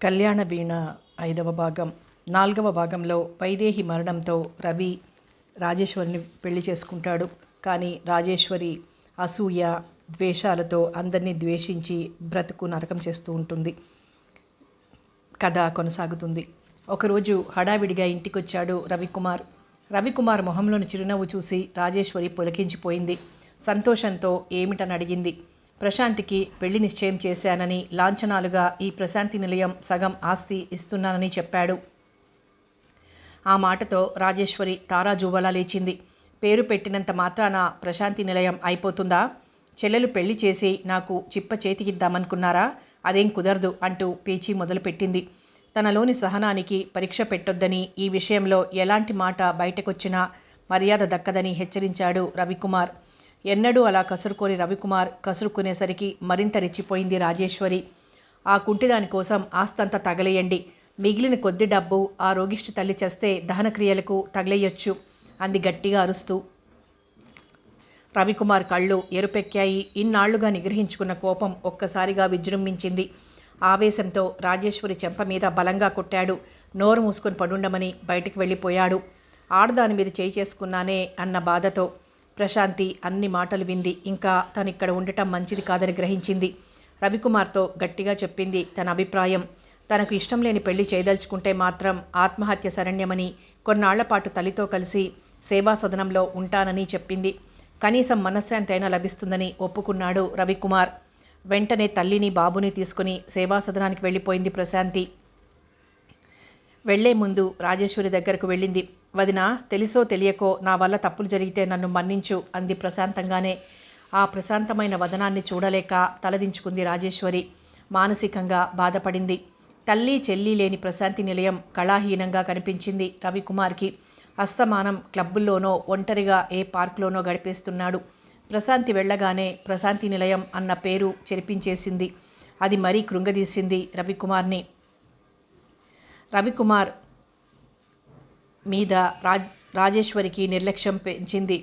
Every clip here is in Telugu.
కళ్యాణ వీణ 5వ భాగం. 4వ భాగంలో వైదేహి మరణంతో రవి రాజేశ్వరిని పెళ్లి చేసుకుంటాడు. కానీ రాజేశ్వరి అసూయ ద్వేషాలతో అందరినీ ద్వేషించి బ్రతుకు నరకం చేస్తూ ఉంటుంది. కథ కొనసాగుతుంది. ఒకరోజు హడావిడిగా ఇంటికొచ్చాడు రవికుమార్. రవికుమార్ మొహంలోని చిరునవ్వు చూసి రాజేశ్వరి పులకించిపోయింది. సంతోషంతో ఏమిటని అడిగింది. ప్రశాంతికి పెళ్లి నిశ్చయం చేశానని, లాంఛనాలుగా ఈ ప్రశాంతి నిలయం సగం ఆస్తి ఇస్తున్నానని చెప్పాడు. ఆ మాటతో రాజేశ్వరి తారాజువ్వలా లేచింది. పేరు పెట్టినంత మాత్రాన ప్రశాంతి నిలయం అయిపోతుందా? చెల్లెలు పెళ్లి చేసి నాకు చిప్ప చేతికిద్దామనుకున్నారా? అదేం కుదరదు అంటూ పేచీ మొదలుపెట్టింది. తనలోని సహనానికి పరీక్ష పెట్టొద్దని, ఈ విషయంలో ఎలాంటి మాట బయటకొచ్చినా మర్యాద దక్కదని హెచ్చరించాడు రవికుమార్. ఎన్నడూ అలా కసురుకోని రవికుమార్ కసురుకునేసరికి మరింత రెచ్చిపోయింది రాజేశ్వరి. ఆ కుంటిదాని కోసం ఆస్తంతా తగలేయండి, మిగిలిన కొద్ది డబ్బు ఆ రోగిష్టి తల్లి చేస్తే దహనక్రియలకు తగలేయొచ్చు అంది గట్టిగా అరుస్తూ. రవికుమార్ కళ్ళు ఎరుపెక్కాయి. ఇన్నాళ్లుగా నిగ్రహించుకున్న కోపం ఒక్కసారిగా విజృంభించింది. ఆవేశంతో రాజేశ్వరి చెంప మీద బలంగా కొట్టాడు. నోరు మూసుకొని పడుండమని బయటికి వెళ్ళిపోయాడు. ఆడదాని మీద చేయి చేసుకున్నానే అన్న బాధతో. ప్రశాంతి అన్ని మాటలు వింది. ఇంకా తను ఇక్కడ ఉండటం మంచిది కాదని గ్రహించింది. రవికుమార్తో గట్టిగా చెప్పింది తన అభిప్రాయం. తనకు ఇష్టం లేని పెళ్లి చేయదలుచుకుంటే మాత్రం ఆత్మహత్య శరణ్యమని, కొన్నాళ్లపాటు తల్లితో కలిసి సేవా సదనంలో ఉంటానని చెప్పింది. కనీసం మనశ్శాంతి అయినా లభిస్తుందని ఒప్పుకున్నాడు రవికుమార్. వెంటనే తల్లిని బాబుని తీసుకుని సేవా సదనానికి వెళ్ళిపోయింది ప్రశాంతి. వెళ్లే ముందు రాజేశ్వరి దగ్గరకు వెళ్ళింది. వదినా, తెలుసో తెలియకో నా వల్ల తప్పులు జరిగితే నన్ను మన్నించు అంది ప్రశాంతంగానే. ఆ ప్రశాంతమైన వదనాన్ని చూడలేక తలదించుకుంది రాజేశ్వరి. మానసికంగా బాధపడింది. తల్లి చెల్లి లేని ప్రశాంతి నిలయం కళాహీనంగా కనిపించింది రవికుమార్కి. అస్తమానం క్లబ్బుల్లోనో ఒంటరిగా ఏ పార్కులోనో గడిపేస్తున్నాడు. ప్రశాంతి వెళ్ళగానే ప్రశాంతి నిలయం అన్న పేరు చెరిపించేసింది. అది మరీ కృంగదీసింది రవికుమార్ని. రవికుమార్ మీద రాజేశ్వరికి నిర్లక్ష్యం పెంచింది.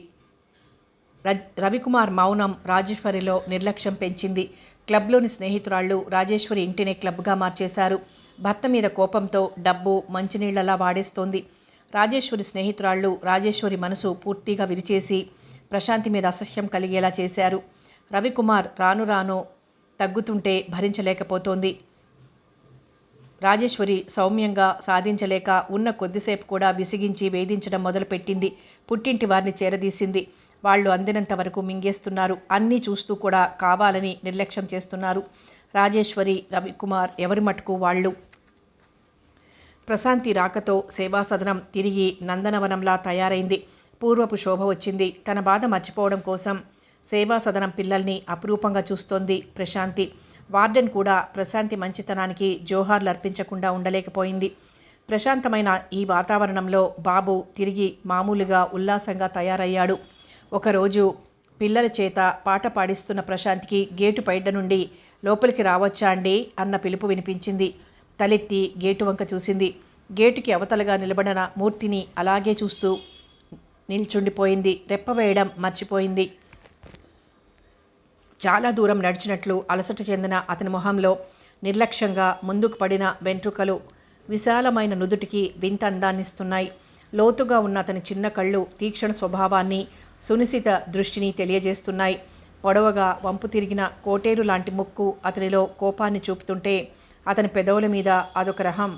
రవికుమార్ మౌనం రాజేశ్వరిలో నిర్లక్ష్యం పెంచింది. క్లబ్లోని స్నేహితురాళ్ళు రాజేశ్వరి ఇంటిని క్లబ్గా మార్చేశారు. భర్త మీద కోపంతో డబ్బు మంచినీళ్లలా వాడేస్తోంది. రాజేశ్వరి స్నేహితురాళ్ళు రాజేశ్వరి మనసు పూర్తిగా విరిచేసి ప్రశాంతి మీద అసహ్యం కలిగేలా చేశారు. రవికుమార్ రాను రాను తగ్గుతుంటే భరించలేకపోతోంది. రాజేశ్వరి సౌమ్యంగా సాధించలేక ఉన్న కొద్దిసేపు కూడా విసిగించి వేధించడం మొదలుపెట్టింది. పుట్టింటి వారిని చేరదీసింది. వాళ్ళు అందినంత వరకు మింగేస్తున్నారు. అన్నీ చూస్తూ కూడా కావాలని నిర్లక్ష్యం చేస్తున్నారు. రాజేశ్వరి, రవికుమార్ ఎవరి మటుకు వాళ్ళు. ప్రశాంతి రాకతో సేవా సదనం తిరిగి నందనవనంలా తయారైంది. పూర్వపు శోభ వచ్చింది. తన బాధ మర్చిపోవడం కోసం సేవా సదనం పిల్లల్ని అపురూపంగా చూస్తోంది ప్రశాంతి. వార్డెన్ కూడా ప్రశాంతి మంచితనానికి జోహార్లు అర్పించకుండా ఉండలేకపోయింది. ప్రశాంతమైన ఈ వాతావరణంలో బాబు తిరిగి మామూలుగా ఉల్లాసంగా తయారయ్యాడు. ఒకరోజు పిల్లల చేత పాట పాడిస్తున్న ప్రశాంత్కి గేటు బయట నుండి లోపలికి రావచ్చా అండి అన్న పిలుపు వినిపించింది. తలెత్తి గేటు వంక చూసింది. గేటుకి అవతలగా నిలబడిన మూర్తిని అలాగే చూస్తూ నిల్చుండిపోయింది. రెప్పవేయడం మర్చిపోయింది. చాలా దూరం నడిచినట్లు అలసట చెందిన అతని మొహంలో నిర్లక్ష్యంగా ముందుకు పడిన వెంట్రుకలు విశాలమైన నుదుటికి వింత అందాన్నిస్తున్నాయి. లోతుగా ఉన్న అతని చిన్న కళ్ళు తీక్షణ స్వభావాన్ని, సునిశిత దృష్టిని తెలియజేస్తున్నాయి. పొడవగా వంపు తిరిగిన కోటేరు లాంటి ముక్కు అతనిలో కోపాన్ని చూపుతుంటే, అతని పెదవుల మీద అదొక రహం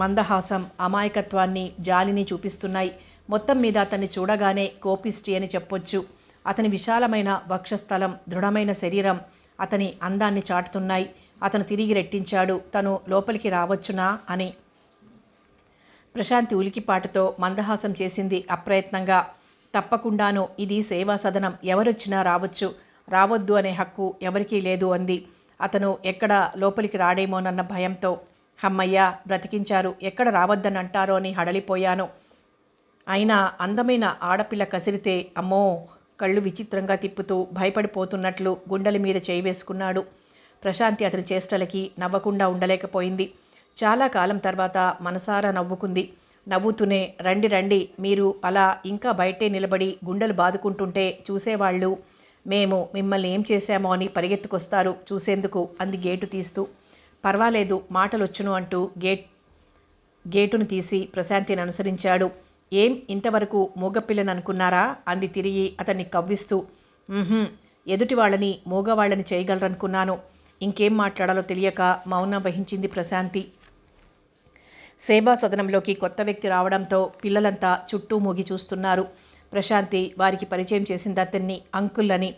మందహాసం, అమాయకత్వాన్ని, జాలిని చూపిస్తున్నాయి. మొత్తం మీద అతన్ని చూడగానే కోపిష్టి అని చెప్పొచ్చు. అతని విశాలమైన వక్షస్థలం, దృఢమైన శరీరం అతని అందాన్ని చాటుతున్నాయి. అతను తిరిగి రెట్టించాడు, తను లోపలికి రావచ్చునా అని. ప్రశాంతి ఉలికిపాటుతో మందహాసం చేసింది అప్రయత్నంగా. తప్పకుండాను, ఇది సేవా సదనం, ఎవరొచ్చినా రావచ్చు, రావద్దు అనే హక్కు ఎవరికీ లేదు అంది. అతను ఎక్కడ లోపలికి రాడేమోనన్న భయంతో. హమ్మయ్య, బ్రతికించారు, ఎక్కడ రావద్దని అంటారో అని హడలిపోయాను. అయినా అందమైన ఆడపిల్ల కసిరితే అమ్మో, కళ్ళు విచిత్రంగా తిప్పుతూ భయపడిపోతున్నట్లు గుండెల మీద చేయి వేసుకున్నాడు. ప్రశాంతి అతని చేష్టలకి నవ్వకుండా ఉండలేకపోయింది. చాలా కాలం తర్వాత మనసారా నవ్వుకుంది. నవ్వుతూనే, రండి రండి, మీరు అలా ఇంకా బయటే నిలబడి గుండెలు బాదుకుంటుంటే చూసేవాళ్ళు మేము మిమ్మల్ని ఏం చేశామో అని పరిగెత్తుకొస్తారు చూసేందుకు అంది గేటు తీస్తూ. పర్వాలేదు మాటలొచ్చును అంటూ గేటును తీసి ప్రశాంతిని అనుసరించాడు. ఏం ఇంతవరకు మూగపిల్లని అనుకున్నారా అంది తిరిగి అతన్ని కవ్విస్తూ. ఎదుటి వాళ్ళని మూగవాళ్ళని చేయగలరనుకున్నాను. ఇంకేం మాట్లాడాలో తెలియక మౌనం వహించింది ప్రశాంతి. సేవా సదనంలోకి కొత్త వ్యక్తి రావడంతో పిల్లలంతా చుట్టూ మూగి చూస్తున్నారు. ప్రశాంతి వారికి పరిచయం చేసింది అతన్ని అంకుల్ అని.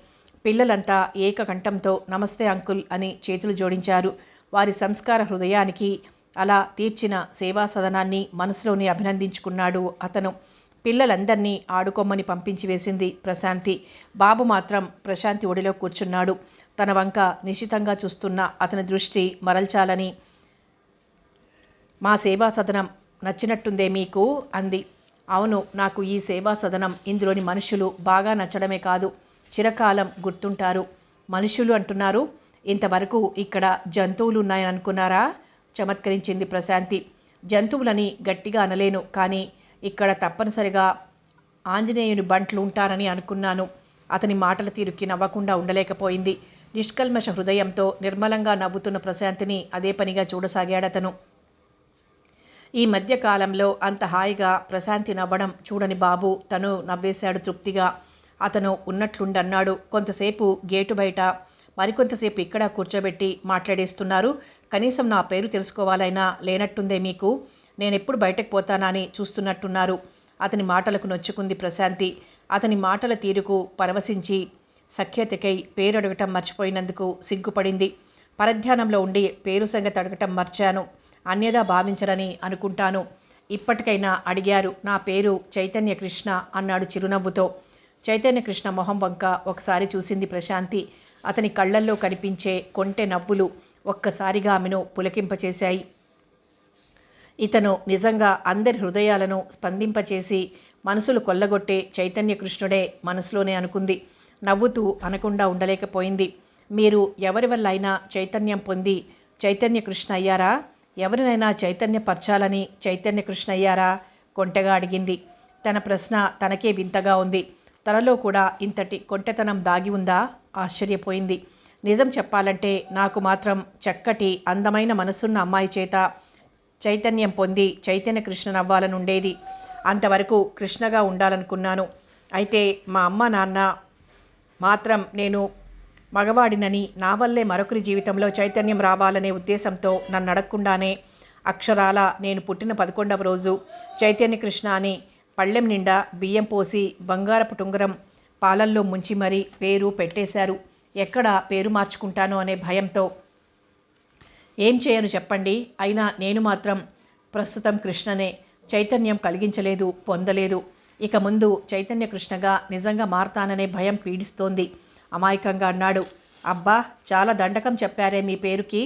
పిల్లలంతా ఏకకంఠంతో నమస్తే అంకుల్ అని చేతులు జోడించారు. వారి సంస్కార హృదయానికి అలా తీర్చిన సేవా సదనాన్ని మనసులోనే అభినందించుకున్నాడు అతను. పిల్లలందరినీ ఆడుకోమని పంపించి వేసింది ప్రశాంతి. బాబు మాత్రం ప్రశాంతి ఒడిలో కూర్చున్నాడు. తన వంక నిశితంగా చూస్తున్న అతని దృష్టి మరల్చాలని, మా సేవా సదనం నచ్చినట్టుందే మీకు అంది. అవును, నాకు ఈ సేవా సదనం, ఇందులోని మనుషులు బాగా నచ్చడమే కాదు, చిరకాలం గుర్తుంటారు. మనుషులు అంటున్నారు, ఇంతవరకు ఇక్కడ జంతువులు ఉన్నాయని అనుకున్నారా? చమత్కరించింది ప్రశాంతి. జంతువులని గట్టిగా అనలేను, కానీ ఇక్కడ తప్పనిసరిగా ఆంజనేయుని బంట్లు ఉంటారని అనుకున్నాను. అతని మాటల తీరుకి నవ్వకుండా ఉండలేకపోయింది. నిష్కల్మష హృదయంతో నిర్మలంగా నవ్వుతున్న ప్రశాంతిని అదే పనిగా చూడసాగాడతను. ఈ మధ్య కాలంలో అంత హాయిగా ప్రశాంతి నవ్వడం చూడని బాబు తను నవ్వేశాడు తృప్తిగా. అతను ఉన్నట్లుండన్నాడు. కొంతసేపు గేటు బయట, మరికొంతసేపు ఇక్కడ కూర్చోబెట్టి మాట్లాడేస్తున్నారు. కనీసం నా పేరు తెలుసుకోవాలైనా లేనట్టుందే మీకు. నేనెప్పుడు బయటకు పోతానా అని చూస్తున్నట్టున్నారు. అతని మాటలకు నొచ్చుకుంది ప్రశాంతి. అతని మాటల తీరుకు పరవశించి సఖ్యతకై పేరు అడగటం మర్చిపోయినందుకు సిగ్గుపడింది. పరధ్యానంలో ఉండి పేరు సంగతి అడగటం మర్చాను. అన్యదా భావించరని అనుకుంటాను. ఇప్పటికైనా అడిగారు. నా పేరు చైతన్య కృష్ణ అన్నాడు చిరునవ్వుతో. చైతన్య కృష్ణ మొహం వంక ఒకసారి చూసింది ప్రశాంతి. అతని కళ్ళల్లో కనిపించే కొంటె నవ్వులు ఒక్కసారిగా ఆమెను పులకింపచేశాయి. ఇతను నిజంగా అందరి హృదయాలను స్పందింపచేసి మనసులు కొల్లగొట్టే చైతన్య కృష్ణుడే మనసులోనే అనుకుంది. నవ్వుతూ అనకుండా ఉండలేకపోయింది. మీరు ఎవరి వల్ల అయినా చైతన్యం పొంది చైతన్య కృష్ణ అయ్యారా? ఎవరినైనా చైతన్యపరచాలని చైతన్య కృష్ణ అయ్యారా? కొంటెగా అడిగింది. తన ప్రశ్న తనకే వింతగా ఉంది. తనలో కూడా ఇంతటి కొంటెతనం దాగి ఉందా? ఆశ్చర్యపోయింది. నిజం చెప్పాలంటే నాకు మాత్రం చక్కటి అందమైన మనసున్న అమ్మాయి చేత చైతన్యం పొంది చైతన్య కృష్ణ అవ్వాలనుండేది. అంతవరకు కృష్ణగా ఉండాలనుకున్నాను. అయితే మా అమ్మ నాన్న మాత్రం నేను మగవాడినని, నా వల్లే మరొకరి జీవితంలో చైతన్యం రావాలనే ఉద్దేశంతో నన్ను అడగకుండానే అక్షరాల నేను పుట్టిన 11వ రోజు చైతన్య కృష్ణ అని పళ్ళెం నిండా బియ్యం పోసి బంగారపు టుంగరం పాలల్లో ముంచి మరీ పేరు పెట్టేశారు. ఎక్కడ పేరు మార్చుకుంటానో అనే భయంతో. ఏం చేయను చెప్పండి? అయినా నేను మాత్రం ప్రస్తుతం కృష్ణనే. చైతన్యం కలిగించలేదు, పొందలేదు. ఇక ముందు చైతన్య కృష్ణగా నిజంగా మారతాననే భయం పీడిస్తోంది అమాయకంగా అన్నాడు. అబ్బా, చాలా దండకం చెప్పారే మీ పేరుకి.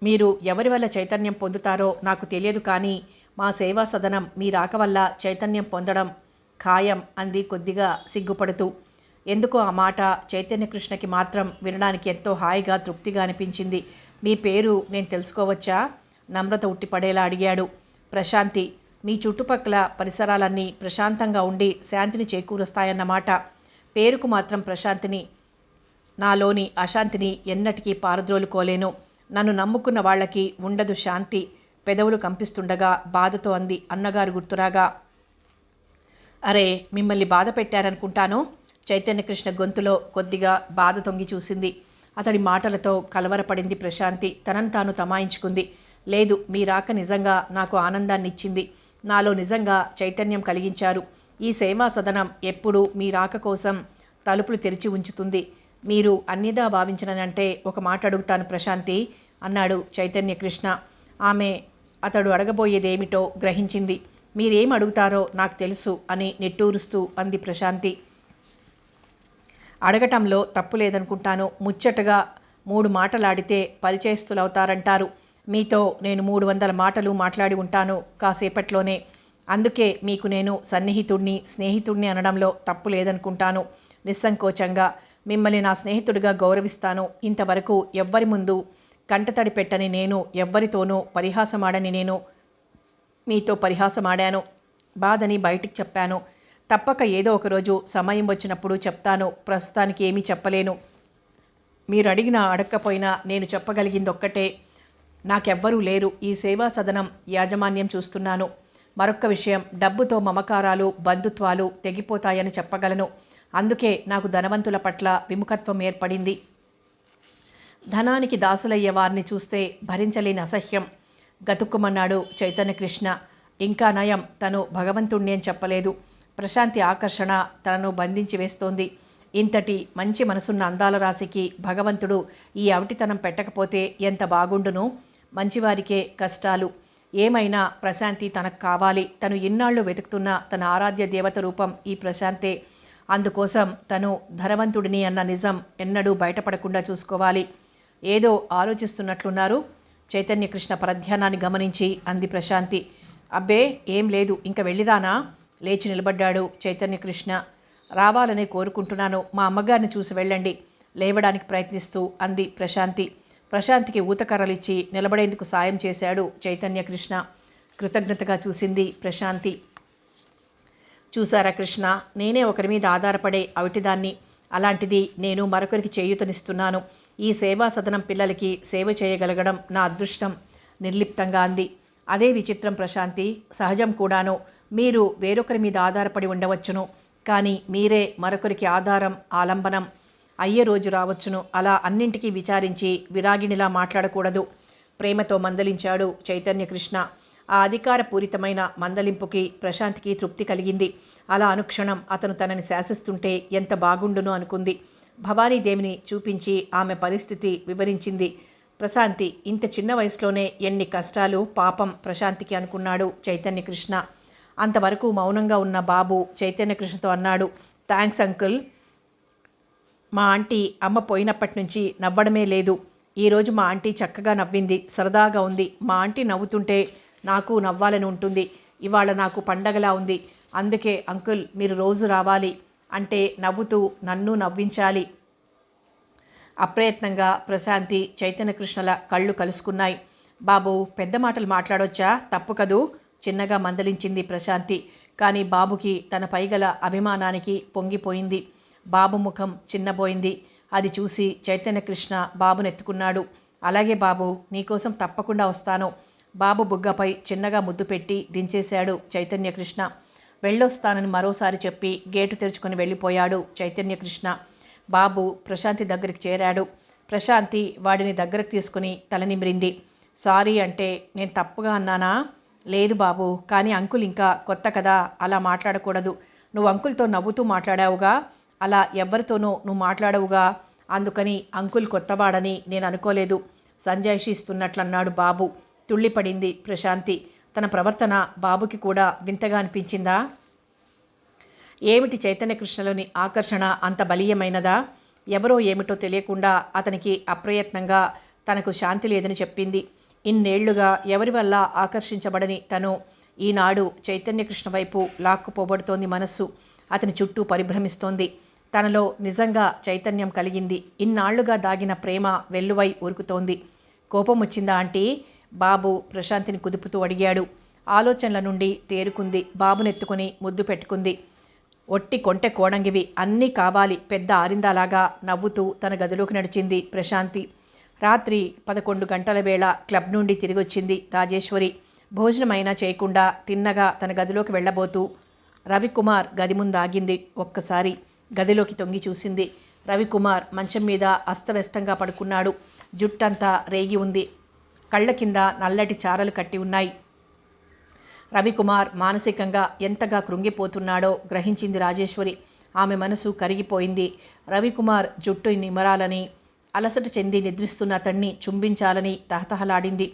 మీరు ఎవరి వల్ల చైతన్యం పొందుతారో నాకు తెలియదు, కానీ మా సేవా సదనం మీ రాక వల్ల చైతన్యం పొందడం ఖాయం అంది కొద్దిగా సిగ్గుపడుతూ. ఎందుకో ఆ మాట చైతన్య కృష్ణకి మాత్రం వినడానికి ఎంతో హాయిగా తృప్తిగా అనిపించింది. మీ పేరు నేను తెలుసుకోవచ్చా? నమ్రత ఉట్టిపడేలా అడిగాడు. ప్రశాంతి. మీ చుట్టుపక్కల పరిసరాలన్నీ ప్రశాంతంగా ఉండి శాంతిని చేకూరుస్తాయన్నమాట. పేరుకు మాత్రం ప్రశాంతిని. నాలోని అశాంతిని ఎన్నటికీ పారద్రోలుకోలేను. నన్ను నమ్ముకున్న వాళ్ళకి ఉండదు శాంతి. పెదవులు కంపిస్తుండగా బాధతో అంది అన్నగారు గుర్తురాగా. అరే, మిమ్మల్ని బాధ పెట్టారనుకుంటాను. చైతన్యకృష్ణ గొంతులో కొద్దిగా బాధ తొంగి చూసింది. అతడి మాటలతో కలవరపడింది ప్రశాంతి. తనను తాను తమాయించుకుంది. లేదు, మీ రాక నిజంగా నాకు ఆనందాన్ని ఇచ్చింది. నాలో నిజంగా చైతన్యం కలిగించారు. ఈ సేవా సదనం ఎప్పుడూ మీ రాక కోసం తలుపులు తెరిచి ఉంచుతుంది. మీరు అన్నిదా భావించనంటే ఒక మాట అడుగుతాను ప్రశాంతి అన్నాడు చైతన్యకృష్ణ. ఆమె అతడు అడగబోయేదేమిటో గ్రహించింది. మీరేం అడుగుతారో నాకు తెలుసు అని నిట్టూరుస్తూ అంది ప్రశాంతి. అడగటంలో తప్పు లేదనుకుంటాను. ముచ్చటగా 3 మాటలాడితే పరిచయస్తులవుతారంటారు. మీతో నేను 300 మాటలు మాట్లాడి ఉంటాను కాసేపట్లోనే. అందుకే మీకు నేను సన్నిహితుడిని, స్నేహితుడిని అనడంలో తప్పు లేదనుకుంటాను. నిస్సంకోచంగా మిమ్మల్ని నా స్నేహితుడిగా గౌరవిస్తాను. ఇంతవరకు ఎవ్వరి ముందు కంటతడి పెట్టని నేను, ఎవ్వరితోనూ పరిహాసమాడని నేను మీతో పరిహాసమాడాను. బాధని బయటికి చెప్పాను. తప్పక ఏదో ఒకరోజు సమయం వచ్చినప్పుడు చెప్తాను. ప్రస్తుతానికి ఏమీ చెప్పలేను. మీరు అడిగినా అడగకపోయినా నేను చెప్పగలిగింది ఒక్కటే, నాకెవ్వరూ లేరు. ఈ సేవా సదనం యాజమాన్యం చూస్తున్నాను. మరొక్క విషయం, డబ్బుతో మమకారాలు బంధుత్వాలు తెగిపోతాయని చెప్పగలను. అందుకే నాకు ధనవంతుల పట్ల విముఖత్వం ఏర్పడింది. ధనానికి దాసులయ్యే వారిని చూస్తే భరించలేని అసహ్యం. గతుక్కుమన్నాడు చైతన్యకృష్ణ. ఇంకా నయం, తను భగవంతుణ్ణి అని చెప్పలేదు. ప్రశాంతి ఆకర్షణ తనను బంధించి వేస్తోంది. ఇంతటి మంచి మనసున్న అందాల రాశికి భగవంతుడు ఈ అవిటితనం పెట్టకపోతే ఎంత బాగుండును. మంచివారికే కష్టాలు. ఏమైనా ప్రశాంతి తనకు కావాలి. తను ఇన్నాళ్ళు వెతుకుతున్న తన ఆరాధ్య దేవత రూపం ఈ ప్రశాంతే. అందుకోసం తను ధనవంతుడిని అన్న నిజం ఎన్నడూ బయటపడకుండా చూసుకోవాలి. ఏదో ఆలోచిస్తున్నట్లున్నారు. చైతన్యకృష్ణ పరధ్యానాన్ని గమనించి అంది ప్రశాంతి. అబ్బే ఏం లేదు, ఇంక వెళ్ళిరానా? లేచి నిలబడ్డాడు చైతన్యకృష్ణ. రావాలనే కోరుకుంటున్నాను, మా అమ్మగారిని చూసి వెళ్ళండి లేవడానికి ప్రయత్నిస్తూ అంది ప్రశాంతి. ప్రశాంతికి ఊతకర్రలిచ్చి నిలబడేందుకు సాయం చేశాడు చైతన్యకృష్ణ. కృతజ్ఞతగా చూసింది ప్రశాంతి. చూసారా కృష్ణ, నేనే ఒకరి మీద ఆధారపడే అవిటిదాన్ని. అలాంటిది నేను మరొకరికి చేయూతనిస్తున్నాను. ఈ సేవా సదనం పిల్లలకి సేవ చేయగలగడం నా అదృష్టం నిర్లిప్తంగా అంది. అదే విచిత్రం ప్రశాంతి, సహజం కూడాను. మీరు వేరొకరి మీద ఆధారపడి ఉండవచ్చును, కానీ మీరే మరొకరికి ఆధారం ఆలంబనం అయ్యే రోజు రావచ్చును. అలా అన్నింటికీ విచారించి విరాగిణిలా మాట్లాడకూడదు. ప్రేమతో మందలించాడు చైతన్యకృష్ణ. ఆ అధికారపూరితమైన మందలింపుకి ప్రశాంతికి తృప్తి కలిగింది. అలా అనుక్షణం అతను తనని శాసిస్తుంటే ఎంత బాగుండును అనుకుంది. భవానీదేవిని చూపించి ఆమె పరిస్థితి వివరించింది ప్రశాంతి. ఇంత చిన్న వయసులోనే ఎన్ని కష్టాలు పాపం ప్రశాంతికి అనుకున్నాడు చైతన్యకృష్ణ. అంతవరకు మౌనంగా ఉన్న బాబు చైతన్యకృష్ణతో అన్నాడు, థ్యాంక్స్ అంకుల్. మా ఆంటీ అమ్మ పోయినప్పటి నుంచి నవ్వడమే లేదు. ఈరోజు మా ఆంటీ చక్కగా నవ్వింది, సరదాగా ఉంది. మా ఆంటీ నవ్వుతుంటే నాకు నవ్వాలని ఉంటుంది. ఇవాళ నాకు పండగలా ఉంది. అందుకే అంకుల్ మీరు రోజు రావాలి, అంటే నవ్వుతూ నన్ను నవ్వించాలి. అప్రయత్నంగా ప్రశాంతి చైతన్యకృష్ణల కళ్ళు కలుసుకున్నాయి. బాబు పెద్ద మాటలు మాట్లాడొచ్చా, తప్పు కదూ చిన్నగా మందలించింది ప్రశాంతి. కానీ బాబుకి తన పైగల అభిమానానికి పొంగిపోయింది. బాబు ముఖం చిన్నబోయింది. అది చూసి చైతన్యకృష్ణ బాబునెత్తుకున్నాడు. అలాగే బాబు, నీకోసం తప్పకుండా వస్తాను. బాబు బుగ్గపై చిన్నగా ముద్దు పెట్టి దించేశాడు చైతన్యకృష్ణ. వెళ్ళొస్తానని మరోసారి చెప్పి గేటు తెరుచుకొని వెళ్ళిపోయాడు చైతన్యకృష్ణ. బాబు ప్రశాంతి దగ్గరికి చేరాడు. ప్రశాంతి వాడిని దగ్గరకు తీసుకుని తలనిమిరింది. సారీ, అంటే నేను తప్పుగా అన్నానా? లేదు బాబు, కానీ అంకుల్ ఇంకా కొత్త కదా, అలా మాట్లాడకూడదు. నువ్వు అంకుల్తో నవ్వుతూ మాట్లాడావుగా, అలా ఎవరితోనూ నువ్వు మాట్లాడవుగా, అందుకని అంకుల్ కొత్తవాడని నేను అనుకోలేదు సంజాయిషిస్తున్నట్లన్నాడు బాబు. తుళ్ళిపడింది ప్రశాంతి. తన ప్రవర్తన బాబుకి కూడా వింతగా అనిపించిందా? ఏమిటి చైతన్యకృష్ణలోని ఆకర్షణ అంత బలీయమైనదా? ఎవరో ఏమిటో తెలియకుండా అతనికి అప్రయత్నంగా తనకు శాంతి లేదని చెప్పింది. ఇన్నేళ్లుగా ఎవరి వల్ల ఆకర్షించబడని తను ఈనాడు చైతన్యకృష్ణ వైపు లాక్కుపోబడుతోంది. మనస్సు అతని చుట్టూ పరిభ్రమిస్తోంది. తనలో నిజంగా చైతన్యం కలిగింది. ఇన్నాళ్లుగా దాగిన ప్రేమ వెల్లువై ఉరుకుతోంది. కోపం వచ్చిందా ఆంటీ? బాబు ప్రశాంతిని కుదుపుతూ అడిగాడు. ఆలోచనల నుండి తేరుకుంది. బాబునెత్తుకుని ముద్దు పెట్టుకుంది. ఒట్టి కొంటె కోణంగివి, అన్నీ కావాలి పెద్ద ఆరిందాలాగా నవ్వుతూ తన గదిలోకి నడిచింది ప్రశాంతి. రాత్రి 11 గంటల వేళ క్లబ్ నుండి తిరిగొచ్చింది రాజేశ్వరి. భోజనమైనా చేయకుండా తిన్నగా తన గదిలోకి వెళ్ళబోతూ రవికుమార్ గది ముందు ఆగింది. ఒక్కసారి గదిలోకి తొంగి చూసింది. రవికుమార్ మంచం మీద అస్తవ్యస్తంగా పడుకున్నాడు. జుట్టంతా రేగి ఉంది. కళ్ళ కింద నల్లటి చారలు కట్టి ఉన్నాయి. రవికుమార్ మానసికంగా ఎంతగా కృంగిపోతున్నాడో గ్రహించింది రాజేశ్వరి. ఆమె మనసు కరిగిపోయింది. రవికుమార్ జుట్టు నిమరాలని, అలసట చెంది నిద్రిస్తున్న అతన్ని చుంబించాలని తహతహలాడింది.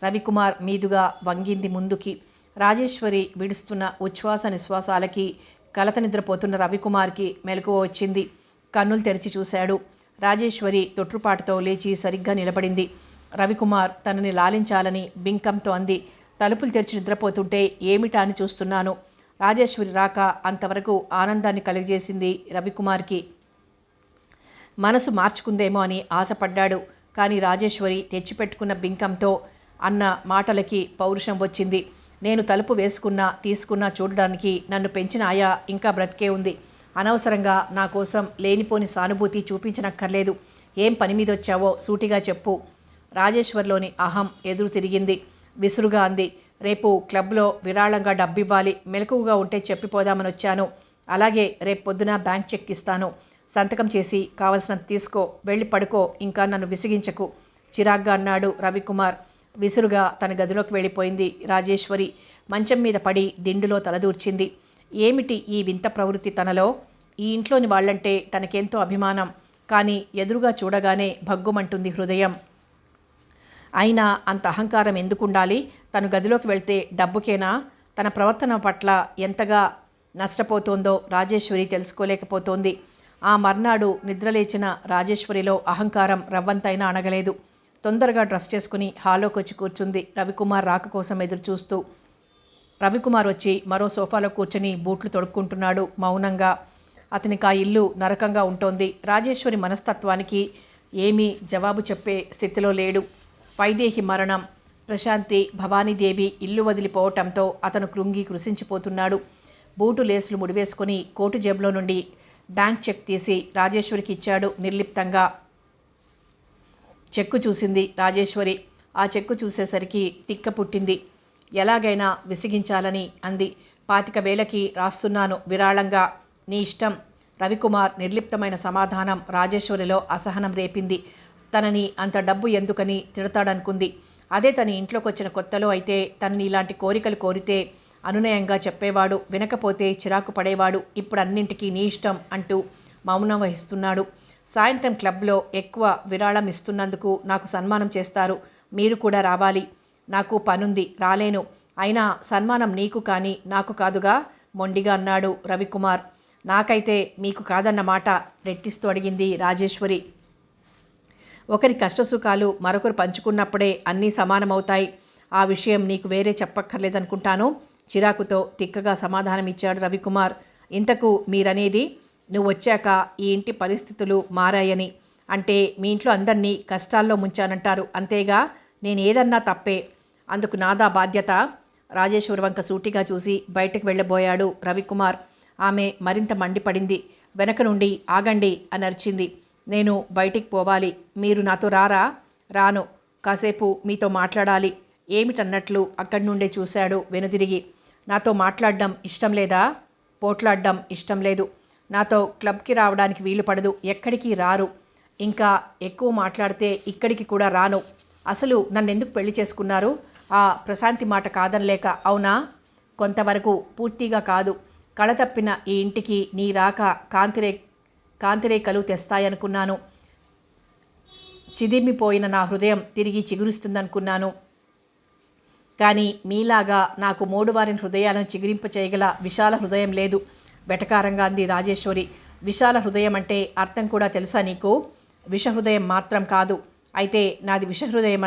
రవికుమార్ మీదుగా వంగింది ముందుకి. రాజేశ్వరి విడుస్తున్న ఉచ్ఛ్వాస నిశ్వాసాలకి కలత నిద్రపోతున్న రవికుమార్కి మెలకువ వచ్చింది. కన్నులు తెరిచి చూశాడు. రాజేశ్వరి తొట్రుపాటుతో లేచి సరిగ్గా నిలబడింది. రవికుమార్ తనని లాలించాలని బింకంతో అంది. తలుపులు తెరిచి నిద్రపోతుంటే ఏమిటా అని చూస్తున్నాను. రాజేశ్వరి రాక అంతవరకు ఆనందాన్ని కలిగజేసింది రవికుమార్కి. మనసు మార్చుకుందేమో అని ఆశపడ్డాడు. కానీ రాజేశ్వరి తెచ్చిపెట్టుకున్న బింకంతో అన్న మాటలకి పౌరుషం వచ్చింది. నేను తలుపు వేసుకున్నా తీసుకున్నా చూడడానికి నన్ను పెంచిన ఆయా ఇంకా బ్రతికే ఉంది. అనవసరంగా నా కోసం లేనిపోని సానుభూతి చూపించనక్కర్లేదు. ఏం పని మీద వచ్చావో సూటిగా చెప్పు. రాజేశ్వర్లోని అహం ఎదురు తిరిగింది. విసురుగా అంది. రేపు క్లబ్లో విరాళంగా డబ్బివ్వాలి. మెలకువగా ఉంటే చెప్పిపోదామని వచ్చాను. అలాగే రేపు పొద్దున బ్యాంక్ చెక్ ఇస్తాను. సంతకం చేసి కావలసినంత తీసుకో. వెళ్ళి పడుకో. ఇంకా నన్ను విసిగించకు చిరాగ్గా అన్నాడు రవికుమార్. విసురుగా తన గదిలోకి వెళ్ళిపోయింది రాజేశ్వరి. మంచం మీద పడి దిండులో తలదూర్చింది. ఏమిటి ఈ వింత ప్రవృత్తి తనలో? ఈ ఇంట్లోని వాళ్ళంటే తనకెంతో అభిమానం. కానీ ఎదురుగా చూడగానే భగ్గుమంటుంది హృదయం. అయినా అంత అహంకారం ఎందుకుండాలి? తను గదిలోకి వెళ్తే డబ్బుకేనా? తన ప్రవర్తన పట్ల ఎంతగా నష్టపోతోందో రాజేశ్వరి తెలుసుకోలేకపోతోంది. ఆ మర్నాడు నిద్రలేచిన రాజేశ్వరిలో అహంకారం రవ్వంతైనా అణగలేదు. తొందరగా డ్రెస్ చేసుకుని హాల్లోకి వచ్చి కూర్చుంది రవికుమార్ రాక కోసం ఎదురు చూస్తూ. రవికుమార్ వచ్చి మరో సోఫాలో కూర్చొని బూట్లు తొడుక్కుంటున్నాడు మౌనంగా. అతనికి ఆ ఇల్లు నరకంగా ఉంటోంది. రాజేశ్వరి మనస్తత్వానికి ఏమీ జవాబు చెప్పే స్థితిలో లేడు. వైదేహి మరణం, ప్రశాంతి, భవానీదేవి ఇల్లు వదిలిపోవటంతో అతను కృంగి కృషించిపోతున్నాడు. బూటు లేసులు ముడివేసుకుని కోటు జేబులో నుండి బ్యాంక్ చెక్ తీసి రాజేశ్వరికి ఇచ్చాడు నిర్లిప్తంగా. చెక్కు చూసింది రాజేశ్వరి. ఆ చెక్కు చూసేసరికి తిక్క పుట్టింది. ఎలాగైనా విసిగించాలని అంది. 25,000కి రాస్తున్నాను విరాళంగా. నీ ఇష్టం. రవికుమార్ నిర్లిప్తమైన సమాధానం రాజేశ్వరిలో అసహనం రేపింది. తనని అంత డబ్బు ఎందుకని తిడతాడనుకుంది. అదే తన ఇంట్లోకి వచ్చిన కొత్తలో అయితే తనని ఇలాంటి కోరికలు కోరితే అనునయంగా చెప్పేవాడు. వినకపోతే చిరాకు పడేవాడు. ఇప్పుడు అన్నింటికీ నీ ఇష్టం అంటూ మౌనం వహిస్తున్నాడు. సాయంత్రం క్లబ్లో ఎక్కువ విరాళం ఇస్తున్నందుకు నాకు సన్మానం చేస్తారు. మీరు కూడా రావాలి. నాకు పనుంది, రాలేను. అయినా సన్మానం నీకు కానీ నాకు కాదుగా మొండిగా అన్నాడు రవికుమార్. నాకైతే మీకు కాదన్న మాట రెట్టిస్తూ అడిగింది రాజేశ్వరి. ఒకరి కష్టసుఖాలు మరొకరు పంచుకున్నప్పుడే అన్నీ సమానమవుతాయి. ఆ విషయం నీకు వేరే చెప్పక్కర్లేదనుకుంటాను. చిరాకుతో తిక్కగా సమాధానమిచ్చాడు రవికుమార్. ఇంతకు మీరనేది? నువ్వు వచ్చాక ఈ ఇంటి పరిస్థితులు మారాయని. అంటే మీ ఇంట్లో అందరినీ కష్టాల్లో ముంచానంటారు అంతేగా? నేనేదన్నా తప్పే. అందుకు నాదా బాధ్యత? రాజేశ్వరి వంక సూటిగా చూసి బయటకు వెళ్ళబోయాడు రవికుమార్. ఆమె మరింత మండిపడింది. వెనక నుండి ఆగండి అని అరిచింది. నేను బయటికి పోవాలి. మీరు నాతో రారా? రాను. కాసేపు మీతో మాట్లాడాలి. ఏమిటన్నట్లు అక్కడి నుండే చూశాడు వెనుదిరిగి. నాతో మాట్లాడడం ఇష్టం లేదా? పోట్లాడడం ఇష్టం లేదు. నాతో క్లబ్కి రావడానికి వీలు పడదు. ఎక్కడికి రారు. ఇంకా ఎక్కువ మాట్లాడితే ఇక్కడికి కూడా రాను. అసలు నన్నెందుకు పెళ్లి చేసుకున్నారు? ఆ ప్రశాంతి మాట కాదనలేక అవునా? కొంతవరకు, పూర్తిగా కాదు. కళతప్పిన ఈ ఇంటికి నీ రాక కాంతిరేఖలు తెస్తాయనుకున్నాను. చిదిమిపోయిన నా హృదయం తిరిగి చిగురుస్తుందనుకున్నాను. కానీ మీలాగా నాకు మోడువారిన హృదయాలను చిగురింప చేయగల విశాల హృదయం లేదు. వెటకారంగా అంది రాజేశ్వరి. విశాల హృదయం అంటే అర్థం కూడా తెలుసా నీకు? విషహృదయం మాత్రం కాదు. అయితే నాది విషహృదయం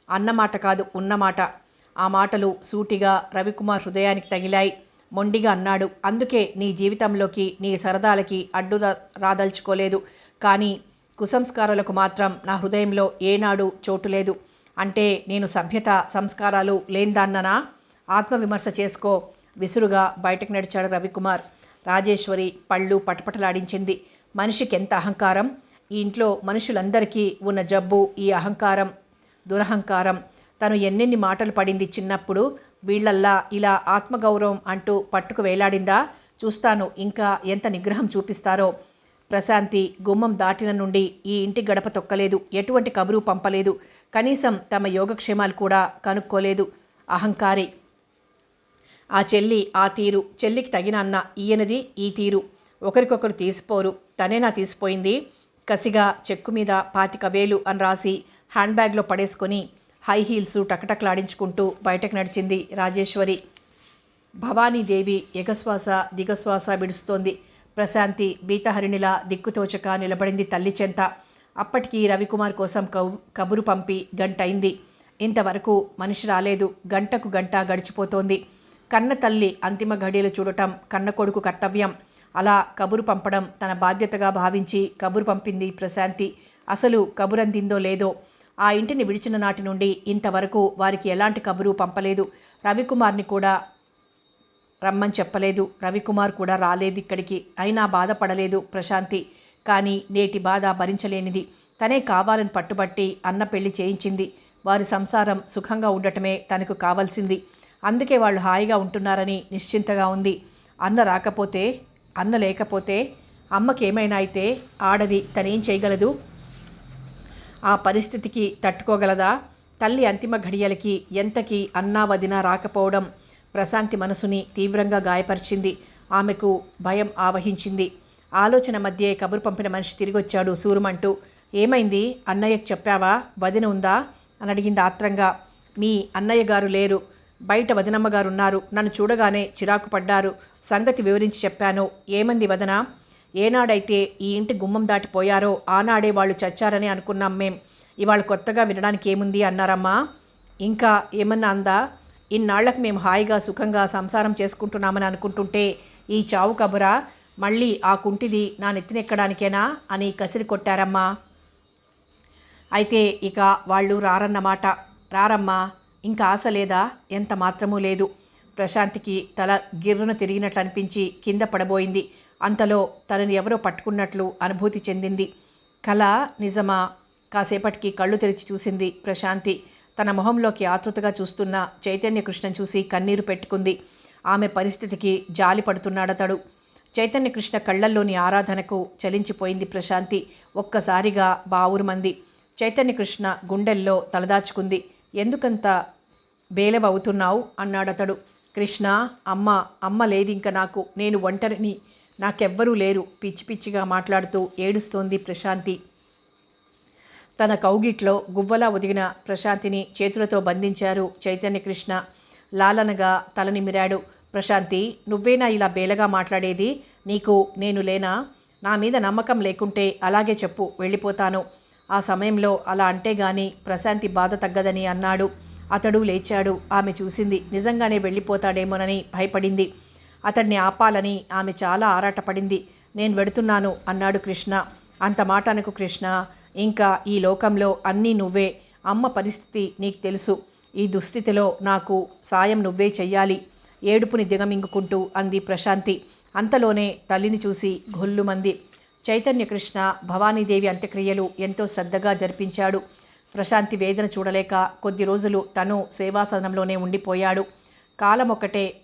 అన్నమాట కాదు, ఉన్నమాట. ఆ మాటలు సూటిగా రవికుమార్ హృదయానికి తగిలాయి. మొండిగా అన్నాడు. అందుకే నీ జీవితంలోకి, నీ సరదాలకి అడ్డు రాదలుచుకోలేదు. కానీ కుసంస్కారాలకు మాత్రం నా హృదయంలో ఏనాడు చోటు లేదు. అంటే నేను సభ్యత, సంస్కారాలు లేందాన్ననా? ఆత్మవిమర్శ చేసుకో. విసురుగా బయటకు నడిచాడు రవికుమార్. రాజేశ్వరి పళ్ళు పటపటలాడించింది. మనిషికి ఎంత అహంకారం! ఈ ఇంట్లో మనుషులందరికీ ఉన్న జబ్బు ఈ అహంకారం, దురహంకారం. తను ఎన్నెన్ని మాటలు పడింది చిన్నప్పుడు. వీళ్ళల్లా ఇలా ఆత్మగౌరవం అంటూ పట్టుకు వేలాడిందా? చూస్తాను ఇంకా ఎంత నిగ్రహం చూపిస్తారో. ప్రశాంతి గుమ్మం దాటిన నుండి ఈ ఇంటి గడప తొక్కలేదు. ఎటువంటి కబురు పంపలేదు. కనీసం తమ యోగక్షేమాలు కూడా కనుక్కోలేదు. అహంకారి. ఆ చెల్లి ఆ తీరు. చెల్లికి తగిన అన్న ఈయనది ఈ తీరు. ఒకరికొకరు తీసిపోరు. తనేనా తీసిపోయింది? కసిగా చెక్కు మీద 25,000 అని రాసి హ్యాండ్ బ్యాగ్లో పడేసుకొని హై హీల్స్ టకటకలాడించుకుంటూ బయటకు నడిచింది రాజేశ్వరి. భవానీదేవి ఎగశ్వాస దిగశ్వాస విడుస్తోంది. ప్రశాంతి బీతహరిణిలా దిక్కుతోచక నిలబడింది తల్లి చెంత. అప్పటికి రవికుమార్ కోసం కబురు పంపి గంటైంది. ఇంతవరకు మనిషి రాలేదు. గంటకు గంట గడిచిపోతోంది. కన్న తల్లి అంతిమ ఘడియలు చూడటం కన్న కొడుకు కర్తవ్యం. అలా కబురు పంపడం తన బాధ్యతగా భావించి కబురు పంపింది ప్రశాంతి. అసలు కబురందిందో లేదో. ఆ ఇంటిని విడిచిన నాటి నుండి ఇంతవరకు వారికి ఎలాంటి కబురు పంపలేదు. రవికుమార్ని కూడా రమ్మని చెప్పలేదు. రవికుమార్ కూడా రాలేదు ఇక్కడికి. అయినా బాధపడలేదు ప్రశాంతి. కానీ నేటి బాధ భరించలేనిది. తనే కావాలని పట్టుబట్టి అన్న పెళ్లి చేయించింది. వారి సంసారం సుఖంగా ఉండటమే తనకు కావాల్సింది. అందుకే వాళ్ళు హాయిగా ఉంటున్నారని నిశ్చింతగా ఉంది. అన్న లేకపోతే అమ్మకేమైనా అయితే ఆడది తనేం చేయగలదు? ఆ పరిస్థితికి తట్టుకోగలదా? తల్లి అంతిమ ఘడియలకి ఎంతకీ అన్నా వదినా రాకపోవడం ప్రశాంతి మనసుని తీవ్రంగా గాయపరిచింది. ఆమెకు భయం ఆవహించింది. ఆలోచన మధ్యే కబురు పంపిన మనిషి తిరిగొచ్చాడు సూరుమంటూ. ఏమైంది? అన్నయ్యకు చెప్పావా? వదిన ఉందా అని అడిగింది ఆత్రంగా. మీ అన్నయ్య గారు లేరు, బయట వదినమ్మగారు ఉన్నారు. నన్ను చూడగానే చిరాకు పడ్డారు. సంగతి వివరించి చెప్పాను. ఏమంది వదన? ఏనాడైతే ఈ ఇంటి గుమ్మం దాటిపోయారో ఆనాడే వాళ్ళు చచ్చారని అనుకున్నాం మేం. ఇవాళ కొత్తగా వినడానికి ఏముంది అన్నారమ్మా. ఇంకా ఏమన్నా అందా? ఇన్నాళ్లకు మేము హాయిగా సుఖంగా సంసారం చేసుకుంటున్నామని అనుకుంటుంటే ఈ చావు కబురా? మళ్ళీ ఆ కుంటిది నా నెత్తినెక్కడానికేనా అని కసిరి కొట్టారమ్మా. అయితే ఇక వాళ్ళు రారన్నమాట. రారమ్మా. ఇంకా ఆశ లేదా? ఎంత మాత్రమూ లేదు. ప్రశాంతికి తల గిర్రున తిరిగినట్లు అనిపించి కింద పడబోయింది. అంతలో తనని ఎవరో పట్టుకున్నట్లు అనుభూతి చెందింది. కల నిజమా? కాసేపటికి కళ్ళు తెరిచి చూసింది ప్రశాంతి. తన మొహంలోకి ఆతృతగా చూస్తున్న చైతన్యకృష్ణను చూసి కన్నీరు పెట్టుకుంది. ఆమె పరిస్థితికి జాలి పడుతున్నాడతడు. చైతన్యకృష్ణ కళ్ళల్లోని ఆరాధనకు చలించిపోయింది ప్రశాంతి. ఒక్కసారిగా బావురుమంది. చైతన్యకృష్ణ గుండెల్లో తలదాచుకుంది. ఎందుకంత బేలవవుతున్నావు అన్నాడతడు. కృష్ణ, అమ్మ లేదింక నాకు. నేను ఒంటరిని, నాకెవ్వరూ లేరు. పిచ్చి పిచ్చిగా మాట్లాడుతూ ఏడుస్తోంది ప్రశాంతి. తన కౌగిట్లో గువ్వలా ఒదిగిన ప్రశాంతిని చేతులతో బంధించారు చైతన్యకృష్ణ. లాలనగా తలనిమిరాడు. ప్రశాంతి, నువ్వేనా ఇలా బేలగా మాట్లాడేది? నీకు నేను లేనా? నా మీద నమ్మకం లేకుంటే అలాగే చెప్పు, వెళ్ళిపోతాను. ఆ సమయంలో అలా అంటే గాని ప్రశాంతి బాధ తగ్గదని అన్నాడు. అతడు లేచాడు. ఆమె చూసింది. నిజంగానే వెళ్ళిపోతాడేమోనని భయపడింది. అతడిని ఆపాలని ఆమె చాలా ఆరాటపడింది. నేను వెడుతున్నాను అన్నాడు కృష్ణ. అంత మాట అనకు కృష్ణ. ఇంకా ఈ లోకంలో అన్నీ నువ్వే. అమ్మ పరిస్థితి నీకు తెలుసు. ఈ దుస్థితిలో నాకు సాయం నువ్వే చెయ్యాలి. ఏడుపుని దిగమింగుకుంటూ అంది ప్రశాంతి. అంతలోనే తల్లిని చూసి గొల్లుమంది. చైతన్యకృష్ణ భవానీదేవి అంత్యక్రియలు ఎంతో శ్రద్ధగా జరిపించాడు. ప్రశాంతి వేదన చూడలేక కొద్ది రోజులు తను సేవాసనంలోనే ఉండిపోయాడు. కాలం ఒకటే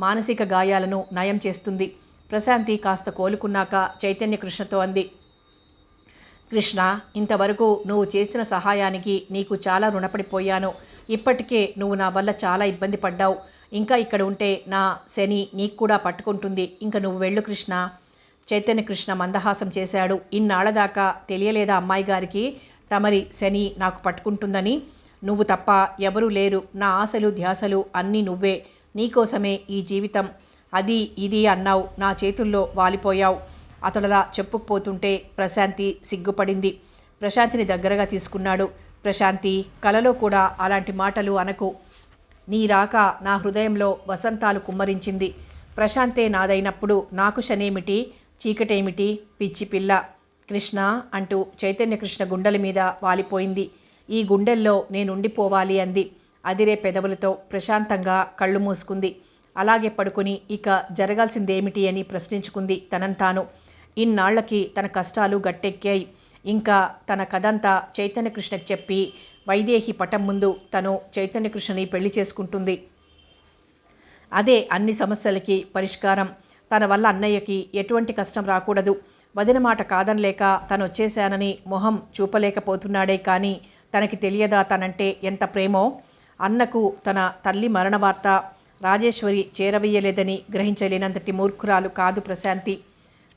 మానసిక గాయాలను నయం చేస్తుంది. ప్రశాంతి కాస్త కోలుకున్నాక చైతన్యకృష్ణతో అంది. కృష్ణ, ఇంతవరకు నువ్వు చేసిన సహాయానికి నీకు చాలా రుణపడిపోయాను. ఇప్పటికే నువ్వు నా వల్ల చాలా ఇబ్బంది పడ్డావు. ఇంకా ఇక్కడ ఉంటే నా శని నీకు కూడా పట్టుకుంటుంది. ఇంక నువ్వు వెళ్ళు కృష్ణ. చైతన్యకృష్ణ మందహాసం చేశాడు. ఇన్నాళ్లదాకా తెలియలేదా అమ్మాయి గారికి తమరి శని నాకు పట్టుకుంటుందని? నువ్వు తప్ప ఎవరూ లేరు. నా ఆశలు ధ్యాసలు అన్నీ నువ్వే. నీకోసమే ఈ జీవితం. అది ఇది అన్నావు, నా చేతుల్లో వాలిపోయావు. అతడలా చెప్పుకుపోతుంటే ప్రశాంతి సిగ్గుపడింది. ప్రశాంతిని దగ్గరగా తీసుకున్నాడు. ప్రశాంతి, కలలో కూడా అలాంటి మాటలు అనకు. నీ రాక నా హృదయంలో వసంతాలు కుమ్మరించింది. ప్రశాంతే నాదైనప్పుడు నాకు శనేమిటి, చీకటేమిటి? పిచ్చి పిల్ల. కృష్ణ అంటూ చైతన్యకృష్ణ గుండెల మీద వాలిపోయింది. ఈ గుండెల్లో నేనుండిపోవాలి అంది. అదిరే పెదవులతో ప్రశాంతంగా కళ్ళు మూసుకుంది. అలాగే పడుకుని ఇక జరగాల్సిందేమిటి అని ప్రశ్నించుకుంది తనంతాను. ఇన్నాళ్లకి తన కష్టాలు గట్టెక్కాయి. ఇంకా తన కథంతా చైతన్యకృష్ణకు చెప్పి వైదేహి పటం ముందు తను చైతన్యకృష్ణని పెళ్లి చేసుకుంటుంది. అదే అన్ని సమస్యలకి పరిష్కారం. తన వల్ల అన్నయ్యకి ఎటువంటి కష్టం రాకూడదు. వదిన మాట కాదనలేక తను వచ్చేశానని మొహం చూపలేకపోతున్నాడే కానీ తనకి తెలియదా తనంటే ఎంత ప్రేమో? అన్నకు తన తల్లి మరణ వార్త రాజేశ్వరి చేరవేయలేదని గ్రహించలేనంతటి మూర్ఖురాలు కాదు ప్రశాంతి.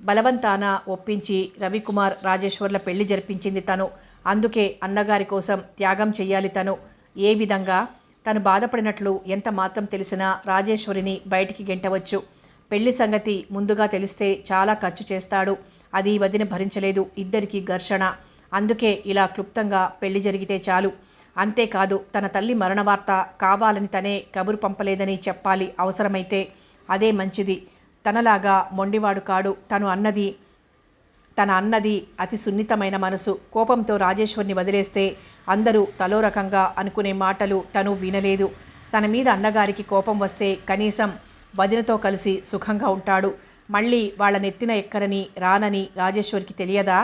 బలవంతాన ఒప్పించి రవికుమార్ రాజేశ్వర్ల పెళ్లి జరిపించింది తను. అందుకే అన్నగారి కోసం త్యాగం చెయ్యాలి తను. ఏ విధంగా? తను బాధపడినట్లు ఎంత మాత్రం తెలిసినా రాజేశ్వరిని బయటికి గెంటవచ్చు. పెళ్లి సంగతి ముందుగా తెలిస్తే చాలా ఖర్చు చేస్తాడు. అది వదిన భరించలేదు. ఇద్దరికి ఘర్షణ. అందుకే ఇలా క్లుప్తంగా పెళ్లి జరిగితే చాలు. అంతేకాదు తన తల్లి మరణ వార్త కావాలని తనే కబురు పంపలేదని చెప్పాలి అవసరమైతే. అదే మంచిది. తనలాగా మొండివాడు కాడు. తన అన్నది అతి సున్నితమైన మనసు. కోపంతో రాజేశ్వరిని వదిలేస్తే అందరూ తలో రకంగా అనుకునే మాటలు తను వినలేదు. తన మీద అన్నగారికి కోపం వస్తే కనీసం వదినతో కలిసి సుఖంగా ఉంటాడు. మళ్ళీ వాళ్ళ నెత్తిన ఎక్కరని రానని రాజేశ్వరికి తెలియదా?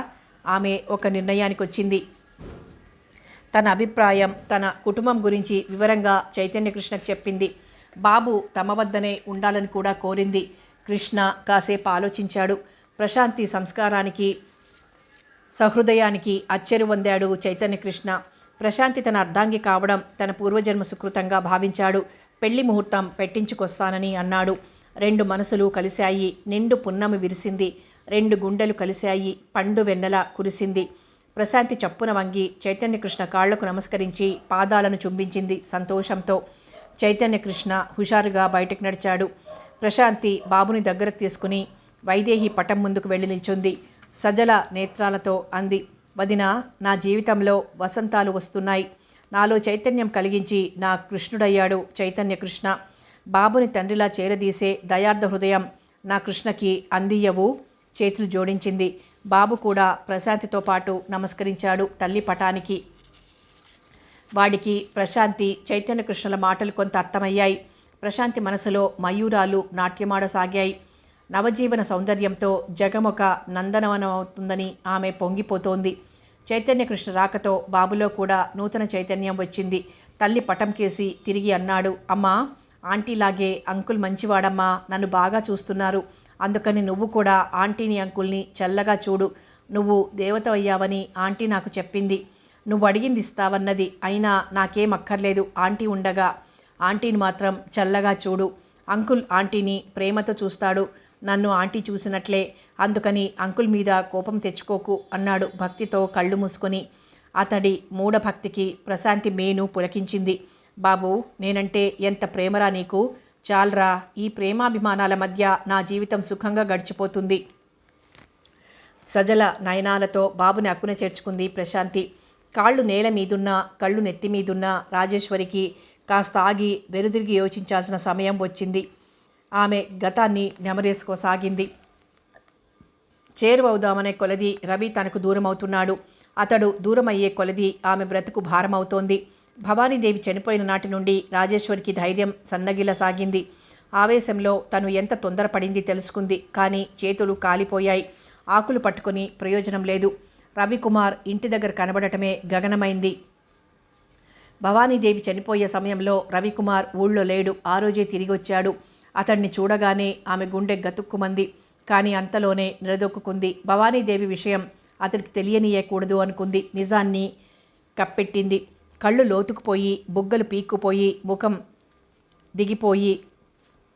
ఆమె ఒక నిర్ణయానికి వచ్చింది. తన అభిప్రాయం, తన కుటుంబం గురించి వివరంగా చైతన్యకృష్ణకు చెప్పింది. బాబు తమ వద్దనే ఉండాలని కూడా కోరింది. కృష్ణ కాసేపు ఆలోచించాడు. ప్రశాంతి సంస్కారానికి, సహృదయానికి అచ్చెరు పొందాడు చైతన్యకృష్ణ. ప్రశాంతి తన అర్ధాంగి కావడం తన పూర్వజన్మ సుకృతంగా భావించాడు. పెళ్లి ముహూర్తం పెట్టించుకొస్తానని అన్నాడు. 2 మనసులు కలిశాయి. నిండు పున్నమి విరిసింది. 2 గుండెలు కలిశాయి. పండు వెన్నెల కురిసింది. ప్రశాంతి చప్పున వంగి చైతన్యకృష్ణ కాళ్లకు నమస్కరించి పాదాలను చుంబించింది సంతోషంతో. చైతన్యకృష్ణ హుషారుగా బయటకు నడిచాడు. ప్రశాంతి బాబుని దగ్గరకు తీసుకుని వైదేహి పటం ముందుకు వెళ్ళి నిల్చుంది. సజల నేత్రాలతో అంది, వదినా, నా జీవితంలో వసంతాలు వస్తున్నాయి. నాలో చైతన్యం కలిగించి నా కృష్ణుడయ్యాడు చైతన్యకృష్ణ. బాబుని తండ్రిలా చేరదీసే దయార్థ హృదయం నా కృష్ణకి అందియ్యవు. చేతులు జోడించింది. బాబు కూడా ప్రశాంతితో పాటు నమస్కరించాడు తల్లి పటానికి. వాడికి ప్రశాంతి, చైతన్యకృష్ణుల మాటలు కొంత అర్థమయ్యాయి. ప్రశాంతి మనసులో మయూరాలు నాట్యమాడసాగాయి. నవజీవన సౌందర్యంతో జగమొక నందనవనమవుతుందని ఆమె పొంగిపోతోంది. చైతన్యకృష్ణ రాకతో బాబులో కూడా నూతన చైతన్యం వచ్చింది. తల్లి పటం కేసి తిరిగి అన్నాడు, అమ్మా, ఆంటీలాగే అంకుల్ మంచివాడమ్మా, నన్ను బాగా చూస్తున్నారు. అందుకని నువ్వు కూడా ఆంటీని అంకుల్ని చల్లగా చూడు. నువ్వు దేవత అయ్యావని ఆంటీ నాకు చెప్పింది. నువ్వు అడిగింది ఇస్తావన్నది. అయినా నాకేం అక్కర్లేదు ఆంటీ ఉండగా. ఆంటీని మాత్రం చల్లగా చూడు. అంకుల్ ఆంటీని ప్రేమతో చూస్తాడు, నన్ను ఆంటీ చూసినట్లే. అందుకని అంకుల్ మీద కోపం తెచ్చుకోకు అన్నాడు భక్తితో కళ్ళు మూసుకొని. అతడి మూఢభక్తికి ప్రశాంతి మేను పులకించింది. బాబు, నేనంటే ఎంత ప్రేమరా నీకు? చాల్రా, ఈ ప్రేమాభిమానాల మధ్య నా జీవితం సుఖంగా గడిచిపోతుంది. సజల నయనాలతో బాబుని అక్కున చేర్చుకుంది ప్రశాంతి. కాళ్ళు నేల మీదున్నా, కళ్ళు నెత్తి మీదున్నా రాజేశ్వరికి కాస్త ఆగి వెనుదిరిగి యోచించాల్సిన సమయం వచ్చింది. ఆమె గతాన్ని నెమరేసుకోసాగింది. చేరువవుదామనే కొలది రవి తనకు దూరమవుతున్నాడు. అతడు దూరమయ్యే కొలది ఆమె బ్రతుకు భారమవుతోంది. భవానీదేవి చనిపోయిన నాటి నుండి రాజేశ్వరికి ధైర్యం సన్నగిల్లసాగింది. ఆవేశంలో తను ఎంత తొందరపడింది తెలుసుకుంది. కానీ చేతులు కాలిపోయాయి. ఆకులు పట్టుకొని ప్రయోజనం లేదు. రవికుమార్ ఇంటి దగ్గర కనబడటమే గగనమైంది. భవానీదేవి చనిపోయే సమయంలో రవికుమార్ ఊళ్ళో లేడు. ఆ రోజే తిరిగి వచ్చాడు. అతన్ని చూడగానే ఆమె గుండె గతుక్కుమంది. కానీ అంతలోనే నిలదొక్కుంది. భవానీదేవి విషయం అతనికి తెలియనీయకూడదు అనుకుంది. నిజాన్ని కప్పెట్టింది. కళ్ళు లోతుకుపోయి, బుగ్గలు పీక్కుపోయి, ముఖం దిగిపోయి,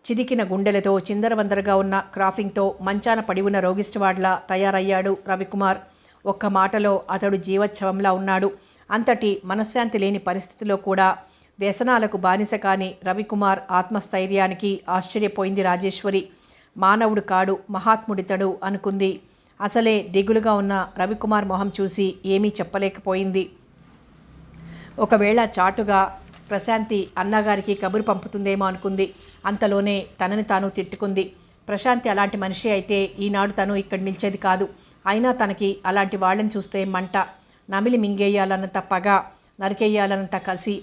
చిదికిన గుండెలతో చిందరవందరగా ఉన్న క్రాఫింగ్తో మంచాన పడి ఉన్న రోగిష్టివాడ్లా తయారయ్యాడు రవికుమార్. ఒక్క మాటలో అతడు జీవోత్సవంలా ఉన్నాడు. అంతటి మనశ్శాంతి లేని పరిస్థితిలో కూడా వ్యసనాలకు బానిస కాని రవికుమార్ ఆత్మస్థైర్యానికి ఆశ్చర్యపోయింది రాజేశ్వరి. మానవుడు కాడు, మహాత్ముడితడు అనుకుంది. అసలే దిగులుగా ఉన్న రవికుమార్ మొహం చూసి ఏమీ చెప్పలేకపోయింది. ఒకవేళ చాటుగా ప్రశాంతి అన్నగారికి కబురు పంపుతుందేమో అనుకుంది. అంతలోనే తనని తాను తిట్టుకుంది. ప్రశాంతి అలాంటి మనిషి అయితే ఈనాడు తను ఇక్కడ నిలిచేది కాదు. అయినా తనకి అలాంటి వాళ్ళని చూస్తే మంట. నమిలి మింగేయాలన్నంత పగ, నరికేయాలన్నంత కసి.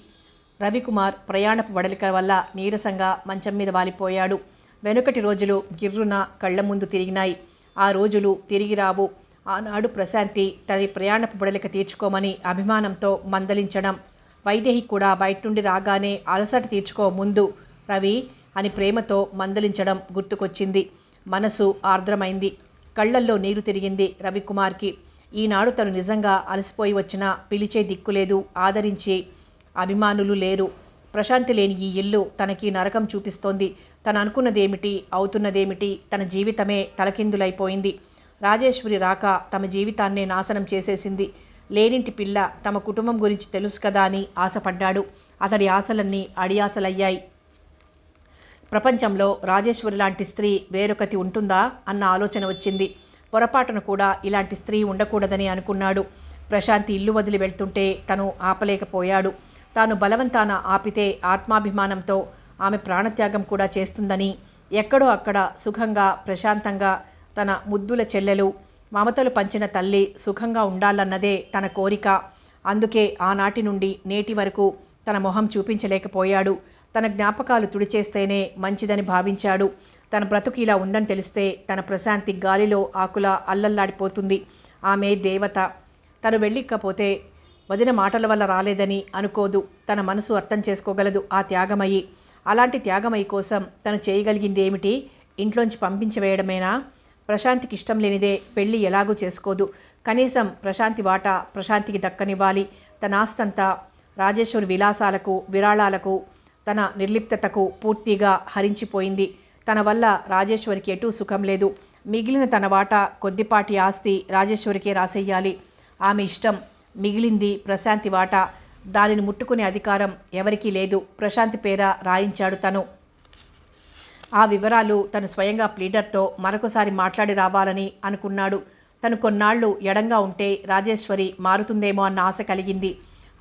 రవికుమార్ ప్రయాణపు వడలిక వల్ల నీరసంగా మంచం మీద వాలిపోయాడు. వెనుకటి రోజులు గిర్రున కళ్ల ముందు తిరిగినాయి. ఆ రోజులు తిరిగి రావు. ఆనాడు ప్రశాంతి తన ప్రయాణపు బడలిక తీర్చుకోమని అభిమానంతో మందలించడం, వైదేహి కూడా బయట నుండి రాగానే అలసట తీర్చుకో ముందు రవి అని ప్రేమతో మందలించడం గుర్తుకొచ్చింది. మనసు ఆర్ద్రమైంది. కళ్లల్లో నీరు తిరిగింది రవికుమార్కి. ఈనాడు తను నిజంగా అలసిపోయి వచ్చినా పిలిచే దిక్కులేదు, ఆదరించే అభిమానులు లేరు. ప్రశాంతి లేని ఈ ఇల్లు తనకి నరకం చూపిస్తోంది. తను అనుకున్నదేమిటి, అవుతున్నదేమిటి? తన జీవితమే తలకిందులైపోయింది. రాజేశ్వరి రాక తమ జీవితాన్నే నాశనం చేసేసింది. లేనింటి పిల్ల తమ కుటుంబం గురించి తెలుసు కదా అని ఆశపడ్డాడు. అతడి ఆశలన్నీ అడియాసలయ్యాయి. ప్రపంచంలో రాజేశ్వరి లాంటి స్త్రీ వేరొకటి ఉంటుందా అన్న ఆలోచన వచ్చింది. పొరపాటును కూడా ఇలాంటి స్త్రీ ఉండకూడదని అనుకున్నాడు. ప్రశాంతి ఇల్లు వదిలి వెళ్తుంటే తను ఆపలేకపోయాడు. తాను బలవంతాన ఆపితే ఆత్మాభిమానంతో ఆమె ప్రాణత్యాగం కూడా చేస్తుందని, ఎక్కడో అక్కడ సుఖంగా ప్రశాంతంగా తన ముద్దుల చెల్లెలు, మమతలు పంచిన తల్లి సుఖంగా ఉండాలన్నదే తన కోరిక. అందుకే ఆనాటి నుండి నేటి వరకు తన మొహం చూపించలేకపోయాడు. తన జ్ఞాపకాలు తుడిచేస్తేనే మంచిదని భావించాడు. తన బ్రతుకు ఇలా ఉందని తెలిస్తే తన ప్రశాంతి గాలిలో ఆకుల అల్లల్లాడిపోతుంది. ఆమె దేవత. తను వెళ్ళికపోతే వదిన మాటల వల్ల రాలేదని అనుకోదు. తన మనసు అర్థం చేసుకోగలదు ఆ త్యాగమయ్యి. అలాంటి త్యాగమయ్యి కోసం తను చేయగలిగింది ఏమిటి? ఇంట్లోంచి పంపించివేయడమేనా? ప్రశాంతికి ఇష్టం లేనిదే పెళ్ళి ఎలాగూ చేసుకోదు. కనీసం ప్రశాంతి వాటా ప్రశాంతికి దక్కనివ్వాలి. తన ఆస్తంతా రాజేశ్వరి విలాసాలకు, విరాళాలకు, తన నిర్లిప్తతకు పూర్తిగా హరించిపోయింది. తన వల్ల రాజేశ్వరికి ఎటూ సుఖం లేదు. మిగిలిన తన వాటా కొద్దిపాటి ఆస్తి రాజేశ్వరికే రాసేయాలి. ఆమె ఇష్టం. మిగిలింది ప్రశాంతి వాటా. దానిని ముట్టుకునే అధికారం ఎవరికీ లేదు. ప్రశాంతి పేర రాయించాడు తను. ఆ వివరాలు తను స్వయంగా ప్లీడర్తో మరొకసారి మాట్లాడి రావాలని అనుకున్నాడు. తను కొన్నాళ్లు ఎడంగా ఉంటే రాజేశ్వరి మారుతుందేమో అన్న ఆశ కలిగింది.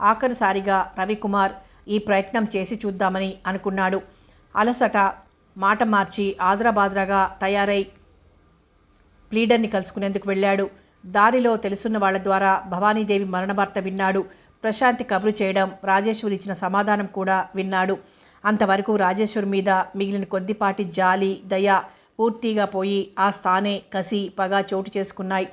ఆఖరిసారిగా రవికుమార్ ఈ ప్రయత్నం చేసి చూద్దామని అనుకున్నాడు. అలసట మాట మార్చి ఆదరాబాద్రాగా తయారై ప్లీడర్ని కలుసుకునేందుకు వెళ్ళాడు. దారిలో తెలుసున్న వాళ్ల ద్వారా భవానీదేవి మరణ వార్త విన్నాడు. ప్రశాంతి కబురు చేయడం, రాజేశ్వరి ఇచ్చిన సమాధానం కూడా విన్నాడు. అంతవరకు రాజేశ్వరి మీద మిగిలిన కొద్దిపాటి జాలి, దయ పూర్తిగా పోయి ఆ స్థానే కసి, పగ చోటు చేసుకున్నాయి.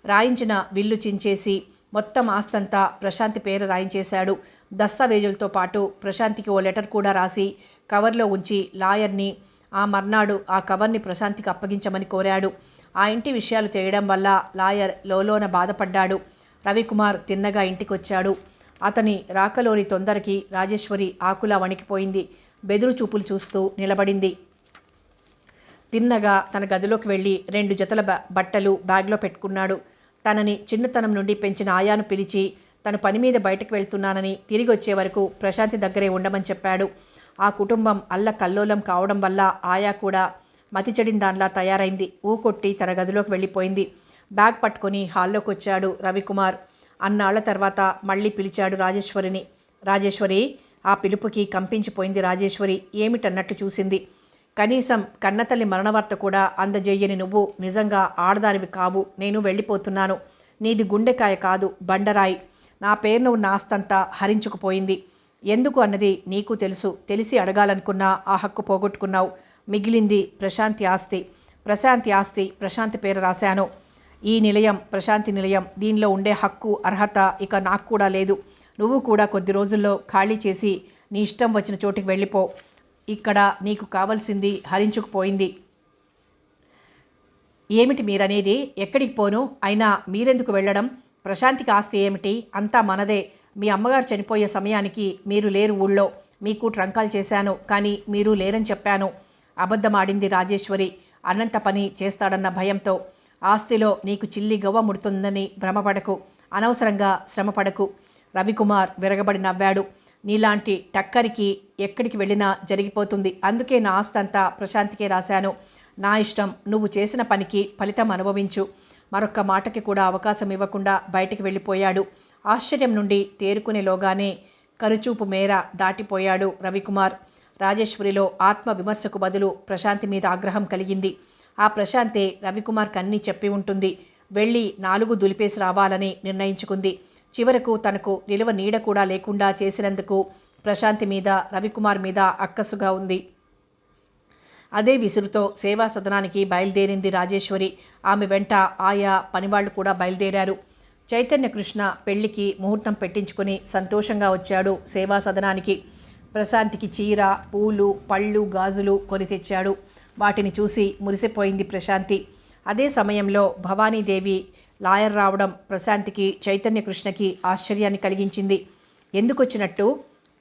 రాయించిన విల్లు చించేసి మొత్తం ఆస్తంతా ప్రశాంతి పేరు రాయించేశాడు. దస్తావేజులతో పాటు ప్రశాంతికి ఓ లెటర్ కూడా రాసి కవర్లో ఉంచి లాయర్ని ఆ మర్నాడు ఆ కవర్ని ప్రశాంతికి అప్పగించమని కోరాడు. ఆ ఇంటి విషయాలు తెలియడం వల్ల లాయర్ లోలోన బాధపడ్డాడు. రవికుమార్ తిన్నగా ఇంటికొచ్చాడు. అతని రాకలోని తొందరకి రాజేశ్వరి ఆకులా వణికిపోయింది. బెదురు చూపులు చూస్తూ నిలబడింది. తిన్నగా తన గదిలోకి వెళ్ళి 2 జతల బట్టలు బ్యాగ్లో పెట్టుకున్నాడు. తనని చిన్నతనం నుండి పెంచిన ఆయాను పిలిచి తను పని మీద బయటకు వెళ్తున్నానని, తిరిగి వచ్చే వరకు ప్రశాంతి దగ్గరే ఉండమని చెప్పాడు. ఆ కుటుంబం అల్లకల్లోలం కావడం వల్ల ఆయా కూడా మతి చెడిన దానిలా తయారైంది. ఊకొట్టి తన గదిలోకి వెళ్ళిపోయింది. బ్యాగ్ పట్టుకొని హాల్లోకి వచ్చాడు రవికుమార్. అన్నాళ్ల తర్వాత మళ్ళీ పిలిచాడు రాజేశ్వరిని. రాజేశ్వరి. ఆ పిలుపుకి కంపించిపోయింది రాజేశ్వరి. ఏమిటన్నట్టు చూసింది. కనీసం కన్నతల్లి మరణవార్త కూడా అందజేయని నువ్వు నిజంగా ఆడదానివి కావు. నేను వెళ్ళిపోతున్నాను. నీది గుండెకాయ కాదు, బండరాయి. నా పేరున ఉన్న ఆస్తంతా హరించుకుపోయింది. ఎందుకు అన్నది నీకు తెలుసు. తెలిసి అడగాలనుకున్నా ఆ హక్కు పోగొట్టుకున్నావు. మిగిలింది ప్రశాంతి ఆస్తి. ప్రశాంతి పేరు రాశాను. ఈ నిలయం ప్రశాంతి నిలయం. దీనిలో ఉండే హక్కు, అర్హత ఇక నాకు కూడా లేదు. నువ్వు కూడా కొద్ది రోజుల్లో ఖాళీ చేసి నీ ఇష్టం వచ్చిన చోటికి వెళ్ళిపో. ఇక్కడ నీకు కావలసింది హరించుకుపోయింది. ఏమిటి మీరనేది? ఎక్కడికి పోను? అయినా మీరెందుకు వెళ్ళడం? ప్రశాంతికి ఆస్తి ఏమిటి? అంతా మనదే. మీ అమ్మగారు చనిపోయే సమయానికి మీరు లేరు ఊళ్ళో. మీకు ట్రంకాలు చేశాను, కానీ మీరు లేరని చెప్పాను. అబద్ధమాడింది రాజేశ్వరి. అన్నంత పని చేస్తాడన్న భయంతో. ఆస్తిలో నీకు చిల్లి గవ్వ ముడుతుందని భ్రమపడకు. అనవసరంగా శ్రమపడకు. రవికుమార్ విరగబడి నవ్వాడు. నీలాంటి టక్కరికి ఎక్కడికి వెళ్ళినా జరిగిపోతుంది. అందుకే నా ఆస్తంతా ప్రశాంతికే రాశాను. నా ఇష్టం. నువ్వు చేసిన పనికి ఫలితం అనుభవించు. మరొక్క మాటకి కూడా అవకాశం ఇవ్వకుండా బయటికి వెళ్ళిపోయాడు. ఆశ్చర్యం నుండి తేరుకునేలోగానే కరుచూపు మేర దాటిపోయాడు రవికుమార్. రాజేశ్వరిలో ఆత్మవిమర్శకు బదులు ప్రశాంతి మీద ఆగ్రహం కలిగింది. ఆ ప్రశాంతే రవికుమార్కి అన్నీ చెప్పి ఉంటుంది. వెళ్ళి 4 దులిపేసి రావాలని నిర్ణయించుకుంది. చివరకు తనకు నిలువ నీడ కూడా లేకుండా చేసినందుకు ప్రశాంతి మీద, రవికుమార్ మీద అక్కసుగా ఉంది. అదే విసురుతో సేవా సదనానికి బయలుదేరింది రాజేశ్వరి. ఆమె వెంట ఆయా పనివాళ్లు కూడా బయలుదేరారు. చైతన్యకృష్ణ పెళ్లికి ముహూర్తం పెట్టించుకుని సంతోషంగా వచ్చాడు సేవా సదనానికి. ప్రశాంతికి చీర, పూలు, పళ్ళు, గాజులు కొని తెచ్చాడు. వాటిని చూసి మురిసిపోయింది ప్రశాంతి. అదే సమయంలో భవానీదేవి లాయర్ రావడం ప్రశాంతికి, చైతన్యకృష్ణకి ఆశ్చర్యాన్ని కలిగించింది. ఎందుకొచ్చినట్టు?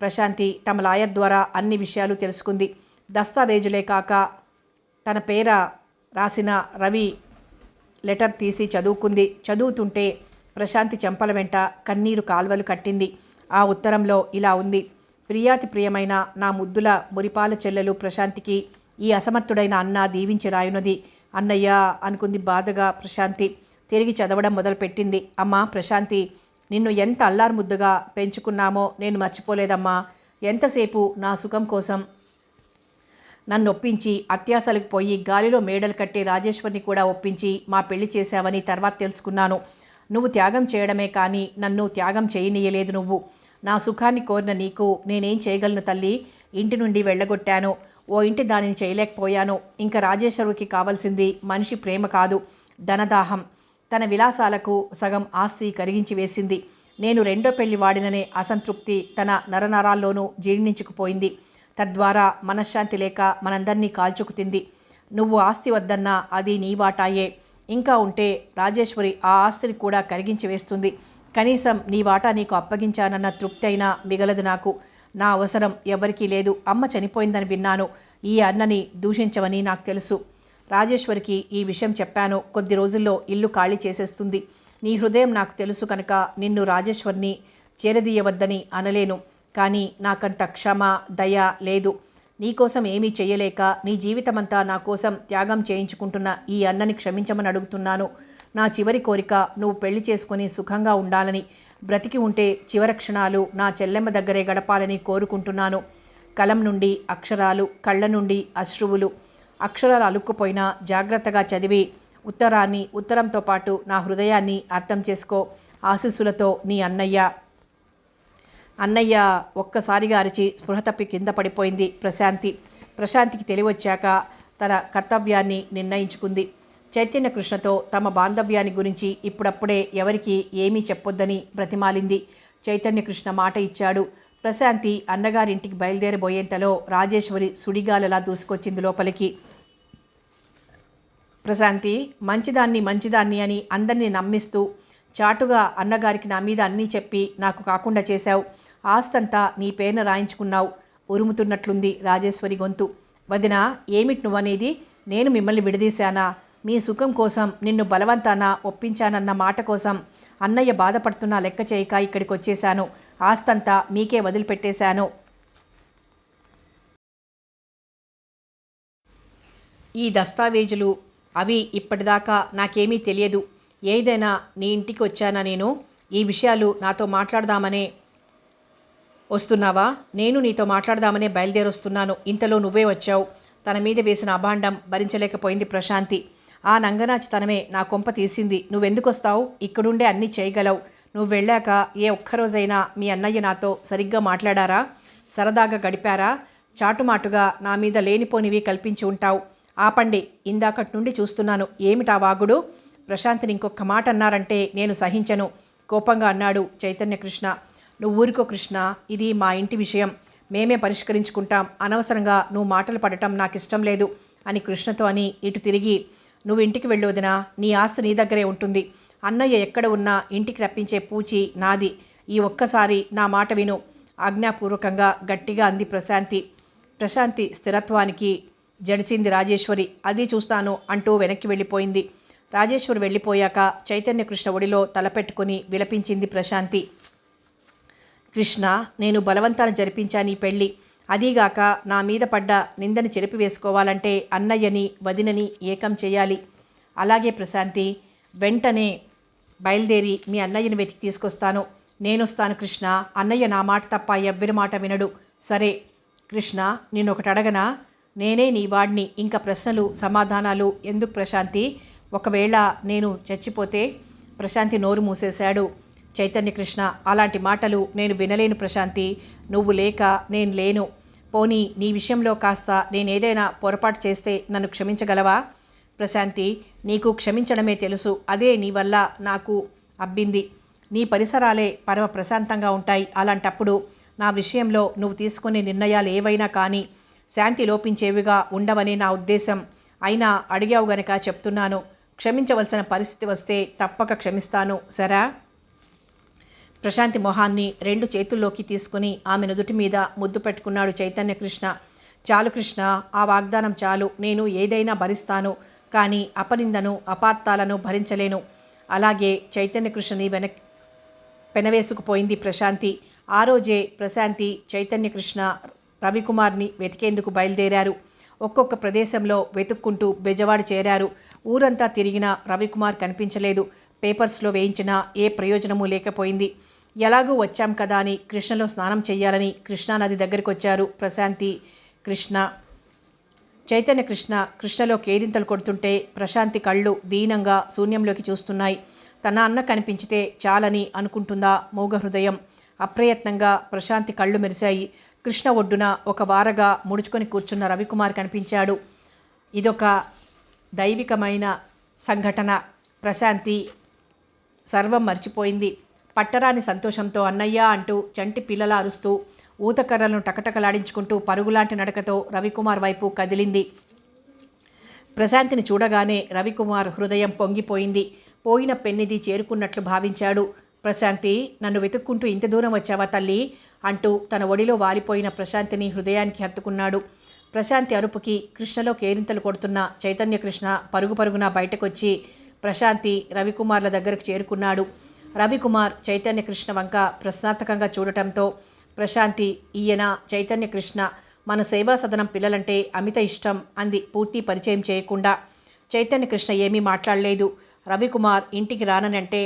ప్రశాంతి తమ లాయర్ ద్వారా అన్ని విషయాలు తెలుసుకుంది. దస్తావేజులే కాక తన పేర రాసిన రవి లెటర్ తీసి చదువుకుంది. చదువుతుంటే ప్రశాంతి చెంపల వెంట కన్నీరు కాల్వలు కట్టింది. ఆ ఉత్తరంలో ఇలా ఉంది: ప్రియాతి ప్రియమైన నా ముద్దుల మురిపాల చెల్లెలు ప్రశాంతికి ఈ అసమర్థుడైన అన్న దీవించి రాయునది. అన్నయ్య అనుకుంది బాధగా ప్రశాంతి. తిరిగి చదవడం మొదలుపెట్టింది. అమ్మా ప్రశాంతి, నిన్ను ఎంత అల్లారుముద్దుగా పెంచుకున్నామో నేను మర్చిపోలేదమ్మా. ఎంతసేపు నా సుఖం కోసం నన్ను ఒప్పించి అత్యాసలకు పోయి గాలిలో మేడలు కట్టే రాజేశ్వరిని కూడా ఒప్పించి మా పెళ్లి చేశావని తర్వాత తెలుసుకున్నాను. నువ్వు త్యాగం చేయడమే కానీ నన్ను త్యాగం చేయనీయలేదు నువ్వు. నా సుఖాన్ని కోరిన నీకు నేనేం చేయగలను తల్లి? ఇంటి నుండి వెళ్ళగొట్టాను. ఓ ఇంటి దానిని చేయలేకపోయాను. ఇంకా రాజేశ్వరికి కావాల్సింది మనిషి ప్రేమ కాదు, ధనదాహం. తన విలాసాలకు సగం ఆస్తి కరిగించి వేసింది. నేను రెండో పెళ్లి వాడిననే అసంతృప్తి తన నరనరాల్లోనూ జీర్ణించుకుపోయింది. తద్వారా మనశ్శాంతి లేక మనందరినీ కాల్చుకుతింది. నువ్వు ఆస్తి వద్దన్నా అది నీ వాటాయే. ఇంకా ఉంటే రాజేశ్వరి ఆ ఆస్తిని కూడా కరిగించి వేస్తుంది. కనీసం నీ వాటా నీకు అప్పగించానన్న తృప్తి అయినా మిగలదు నాకు. నా అవసరం ఎవరికీ లేదు. అమ్మ చనిపోయిందని విన్నాను. ఈ అన్నని దూషించవని నాకు తెలుసు. రాజేశ్వరికి ఈ విషయం చెప్పాను. కొద్ది రోజుల్లో ఇల్లు ఖాళీ చేసేస్తుంది. నీ హృదయం నాకు తెలుసు కనుక నిన్ను రాజేశ్వరిని చేరదీయవద్దని అనలేను. కానీ నాకంత క్షమ, దయ లేదు. నీకోసం ఏమీ చెయ్యలేక నీ జీవితమంతా నా కోసం త్యాగం చేయించుకుంటున్న ఈ అన్నని క్షమించమని అడుగుతున్నాను. నా చివరి కోరిక నువ్వు పెళ్లి చేసుకుని సుఖంగా ఉండాలని, బ్రతికి ఉంటే చివరి క్షణాలు నా చెల్లెమ్మ దగ్గరే గడపాలని కోరుకుంటున్నాను. కలం నుండి అక్షరాలు, కళ్ళ నుండి అశ్రువులు. అక్షరాలు అలుక్కుపోయినా జాగ్రత్తగా చదివి ఉత్తరాన్ని, ఉత్తరంతో పాటు నా హృదయాన్ని అర్థం చేసుకో. ఆశీస్సులతో నీ అన్నయ్య. అన్నయ్య ఒక్కసారిగా అరిచి స్పృహ తప్పి కింద పడిపోయింది ప్రశాంతికి తెలివొచ్చాక తన కర్తవ్యాన్ని నిర్ణయించుకుంది. చైతన్య కృష్ణతో తమ బాంధవ్యాన్ని గురించి ఇప్పుడప్పుడే ఎవరికి ఏమీ చెప్పొద్దని బ్రతిమాలింది. చైతన్య కృష్ణ మాట ఇచ్చాడు. ప్రశాంతి అన్నగారింటికి బయలుదేరబోయేంతలో రాజేశ్వరి సుడిగాలలా దూసుకొచ్చింది లోపలికి. ప్రశాంతి, మంచిదాన్ని అని అందరినీ నమ్మిస్తూ చాటుగా అన్నగారికి నా మీద అన్నీ చెప్పి నాకు కాకుండా చేశావు. ఆస్తంతా నీ పేరున రాయించుకున్నావు. ఉరుముతున్నట్లుంది రాజేశ్వరి గొంతు. వదిన, ఏమిటి నువ్వనేది? నేను మిమ్మల్ని విడదీశానా? మీ సుఖం కోసం నిన్ను బలవంతాన ఒప్పించానన్న మాట కోసం అన్నయ్య బాధపడుతున్నా లెక్క చేయక ఇక్కడికి వచ్చేశాను. ఆస్తంతా మీకే వదిలిపెట్టేశాను. ఈ దస్తావేజులు అవి ఇప్పటిదాకా నాకేమీ తెలియదు. ఏదైనా నీ ఇంటికి వచ్చానా నేను? ఈ విషయాలు నాతో మాట్లాడదామనే వస్తున్నావా? నేను నీతో మాట్లాడదామనే బయలుదేరొస్తున్నాను. ఇంతలో నువ్వే వచ్చావు. తన మీద వేసిన అభాండం భరించలేకపోయింది ప్రశాంతి. ఆ నంగనాచితనమే నా కొంప తీసింది. నువ్వెందుకు వస్తావు? ఇక్కడుండే అన్నీ చేయగలవు. నువ్వు వెళ్ళాక ఏ ఒక్కరోజైనా మీ అన్నయ్య నాతో సరిగ్గా మాట్లాడారా? సరదాగా గడిపారా? చాటుమాటుగా నా మీద లేనిపోనివి కల్పించి ఉంటావు. ఆపండి, ఇందాకటి నుండి చూస్తున్నాను. ఏమిటా వాగుడు? ప్రశాంత్ని ఇంకొక మాట అన్నారంటే నేను సహించను, కోపంగా అన్నాడు చైతన్య కృష్ణ. నువ్వు ఊరుకో కృష్ణ, ఇది మా ఇంటి విషయం, మేమే పరిష్కరించుకుంటాం. అనవసరంగా నువ్వు మాటలు పడటం నాకు ఇష్టం లేదు అని కృష్ణతో అని ఇటు తిరిగి, నువ్వు ఇంటికి వెళ్ళొదినా, నీ ఆస్తి నీ దగ్గరే ఉంటుంది. అన్నయ్య ఎక్కడ ఉన్నా ఇంటికి రప్పించే పూచి నాది. ఈ ఒక్కసారి నా మాట విను, ఆజ్ఞాపూర్వకంగా గట్టిగా అంది ప్రశాంతి స్థిరత్వానికి జడిసింది రాజేశ్వరి. అది చూస్తాను అంటూ వెనక్కి వెళ్ళిపోయింది. రాజేశ్వరి వెళ్ళిపోయాక చైతన్య కృష్ణ ఒడిలో తలపెట్టుకుని విలపించింది ప్రశాంతి. కృష్ణ, నేను బలవంతాన్ని జరిపించాను ఈ పెళ్ళి. అదీగాక నా మీద పడ్డ నిందని చెరిపివేసుకోవాలంటే అన్నయ్యని వదినని ఏకం చేయాలి. అలాగే ప్రశాంతి, వెంటనే బయలుదేరి మీ అన్నయ్యని వెతికి తీసుకొస్తాను. నేనొస్తాను కృష్ణ. అన్నయ్య నా మాట తప్ప ఎవ్వరి మాట వినడు. సరే కృష్ణ, నేనొకటి అడగనా? నేనే నీ వాడిని. ఇంకా ప్రశ్నలు సమాధానాలు ఎందుకు ప్రశాంతి? ఒకవేళ నేను చచ్చిపోతే? ప్రశాంతి నోరు మూసేశాడు చైతన్య కృష్ణ. అలాంటి మాటలు నేను వినలేను ప్రశాంతి. నువ్వు లేక నేను లేను. పోనీ నీ విషయంలో కాస్త నేనేదైనా పొరపాటు చేస్తే నన్ను క్షమించగలవా? ప్రశాంతి, నీకు క్షమించడమే తెలుసు. అదే నీ వల్ల నాకు అబ్బింది. నీ పరిసరాలే పరమ ప్రశాంతంగా ఉంటాయి. అలాంటప్పుడు నా విషయంలో నువ్వు తీసుకునే నిర్ణయాలు ఏవైనా కానీ శాంతి లోపించేవిగా ఉండవని నా ఉద్దేశం. అయినా అడిగావు గనక చెప్తున్నాను. క్షమించవలసిన పరిస్థితి వస్తే తప్పక క్షమిస్తాను, సరా? ప్రశాంతి మొహాన్ని రెండు చేతుల్లోకి తీసుకుని ఆమె నుదుటి మీద ముద్దు పెట్టుకున్నాడు చైతన్య కృష్ణ. చాలు కృష్ణ, ఆ వాగ్దానం చాలు. నేను ఏదైనా భరిస్తాను, కానీ అపనిందను అపార్థాలను భరించలేను. అలాగే చైతన్య కృష్ణని పెనవేసుకుపోయింది ప్రశాంతి. ఆ రోజే ప్రశాంతి, చైతన్య కృష్ణ రవికుమార్ని వెతికేందుకు బయలుదేరారు. ఒక్కొక్క ప్రదేశంలో వెతుక్కుంటూ బెజవాడ చేరారు. ఊరంతా తిరిగినా రవికుమార్ కనిపించలేదు. పేపర్స్లో వేయించినా ఏ ప్రయోజనమూ లేకపోయింది. ఎలాగూ వచ్చాం కదా అని కృష్ణలో స్నానం చెయ్యాలని కృష్ణానది దగ్గరికి వచ్చారు ప్రశాంతి, కృష్ణ. చైతన్య కృష్ణలో కేరింతలు కొడుతుంటే ప్రశాంతి కళ్ళు దీనంగా శూన్యంలోకి చూస్తున్నాయి. తన అన్న కనిపించితే చాలని అనుకుంటుందా మూగ హృదయం. అప్రయత్నంగా ప్రశాంతి కళ్ళు మెరిశాయి. కృష్ణ ఒడ్డున ఒక వారగా ముడుచుకొని కూర్చున్న రవికుమార్ కనిపించాడు. ఇదొక దైవికమైన సంఘటన. ప్రశాంతి సర్వం మర్చిపోయింది. పట్టరాని సంతోషంతో అన్నయ్య అంటూ చంటి పిల్లల అరుస్తూ ఊతకర్రలను టకటకలాడించుకుంటూ పరుగులాంటి నడకతో రవికుమార్ వైపు కదిలింది. ప్రశాంతిని చూడగానే రవికుమార్ హృదయం పొంగిపోయింది. పోయిన పెన్నిది చేరుకున్నట్లు భావించాడు. ప్రశాంతి, నన్ను వెతుక్కుంటూ ఇంత దూరం వచ్చావా తల్లి అంటూ తన ఒడిలో వాలిపోయిన ప్రశాంతిని హృదయానికి హత్తుకున్నాడు. ప్రశాంతి అరుపుకి కృష్ణలో కేరింతలు కొడుతున్న చైతన్య కృష్ణ పరుగు పరుగున బయటకొచ్చి ప్రశాంతి రవికుమార్ల దగ్గరకు చేరుకున్నాడు. రవికుమార్ చైతన్య కృష్ణ వంక ప్రశ్నార్థకంగా చూడటంతో ప్రశాంతి, ఈయన చైతన్య కృష్ణ, మన సేవా సదనం పిల్లలంటే అమిత ఇష్టం అంది పూర్తి పరిచయం చేయకుండా. చైతన్య కృష్ణ ఏమీ మాట్లాడలేదు. రవికుమార్ ఇంటికి రాననంటే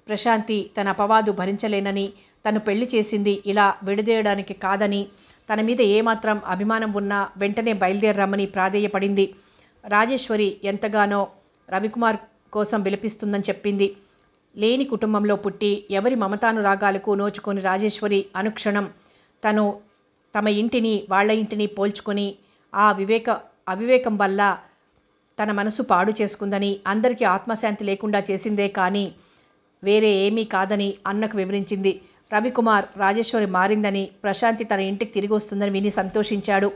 ప్రశాంతి తన అపవాదు భరించలేనని, తను పెళ్లి చేసింది ఇలా విడదీయడానికి కాదని, తన మీద ఏమాత్రం అభిమానం ఉన్నా వెంటనే బయలుదేరమ్మని ప్రాధేయపడింది. రాజేశ్వరి ఎంతగానో రవికుమార్ కోసం విలపిస్తుందని చెప్పింది. లేని కుటుంబంలో పుట్టి ఎవరి మమతానురాగాలకు నోచుకొని రాజేశ్వరి అనుక్షణం తమ ఇంటిని వాళ్ళ ఇంటిని పోల్చుకొని ఆ అవివేకం వల్ల తన మనసు పాడు చేసుకుందని, అందరికీ ఆత్మశాంతి లేకుండా చేసిందే కానీ వేరే ఏమీ కాదని అన్నకు వివరించింది. రవికుమార్ రాజేశ్వరి మారిందని, ప్రశాంతి తన ఇంటికి తిరిగి వస్తుందని విని సంతోషించాడు.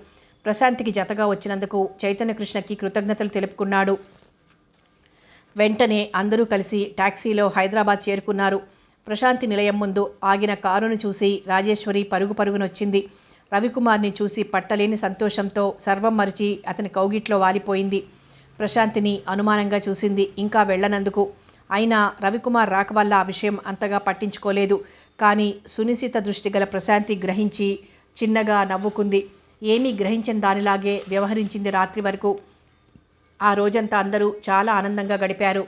ప్రశాంతికి జతగా వచ్చినందుకు చైతన్యకృష్ణకి కృతజ్ఞతలు తెలుపుకున్నాడు. వెంటనే అందరూ కలిసి టాక్సీలో హైదరాబాద్ చేరుకున్నారు. ప్రశాంతి నిలయం ముందు ఆగిన కారును చూసి రాజేశ్వరి పరుగు పరుగునొచ్చింది. రవికుమార్ని చూసి పట్టలేని సంతోషంతో సర్వం మరిచి అతని కౌగిట్లో వాలిపోయింది. ప్రశాంతిని అనుమానంగా చూసింది, ఇంకా వెళ్ళనందుకు. అయినా రవికుమార్ రాక వల్ల ఆ విషయం అంతగా పట్టించుకోలేదు. కానీ సునిశిత దృష్టి గల ప్రశాంతి గ్రహించి చిన్నగా నవ్వుకుంది. ఏమీ గ్రహించిన దానిలాగే వ్యవహరించింది రాత్రి వరకు. ఆ రోజంతా అందరూ చాలా ఆనందంగా గడిపారు.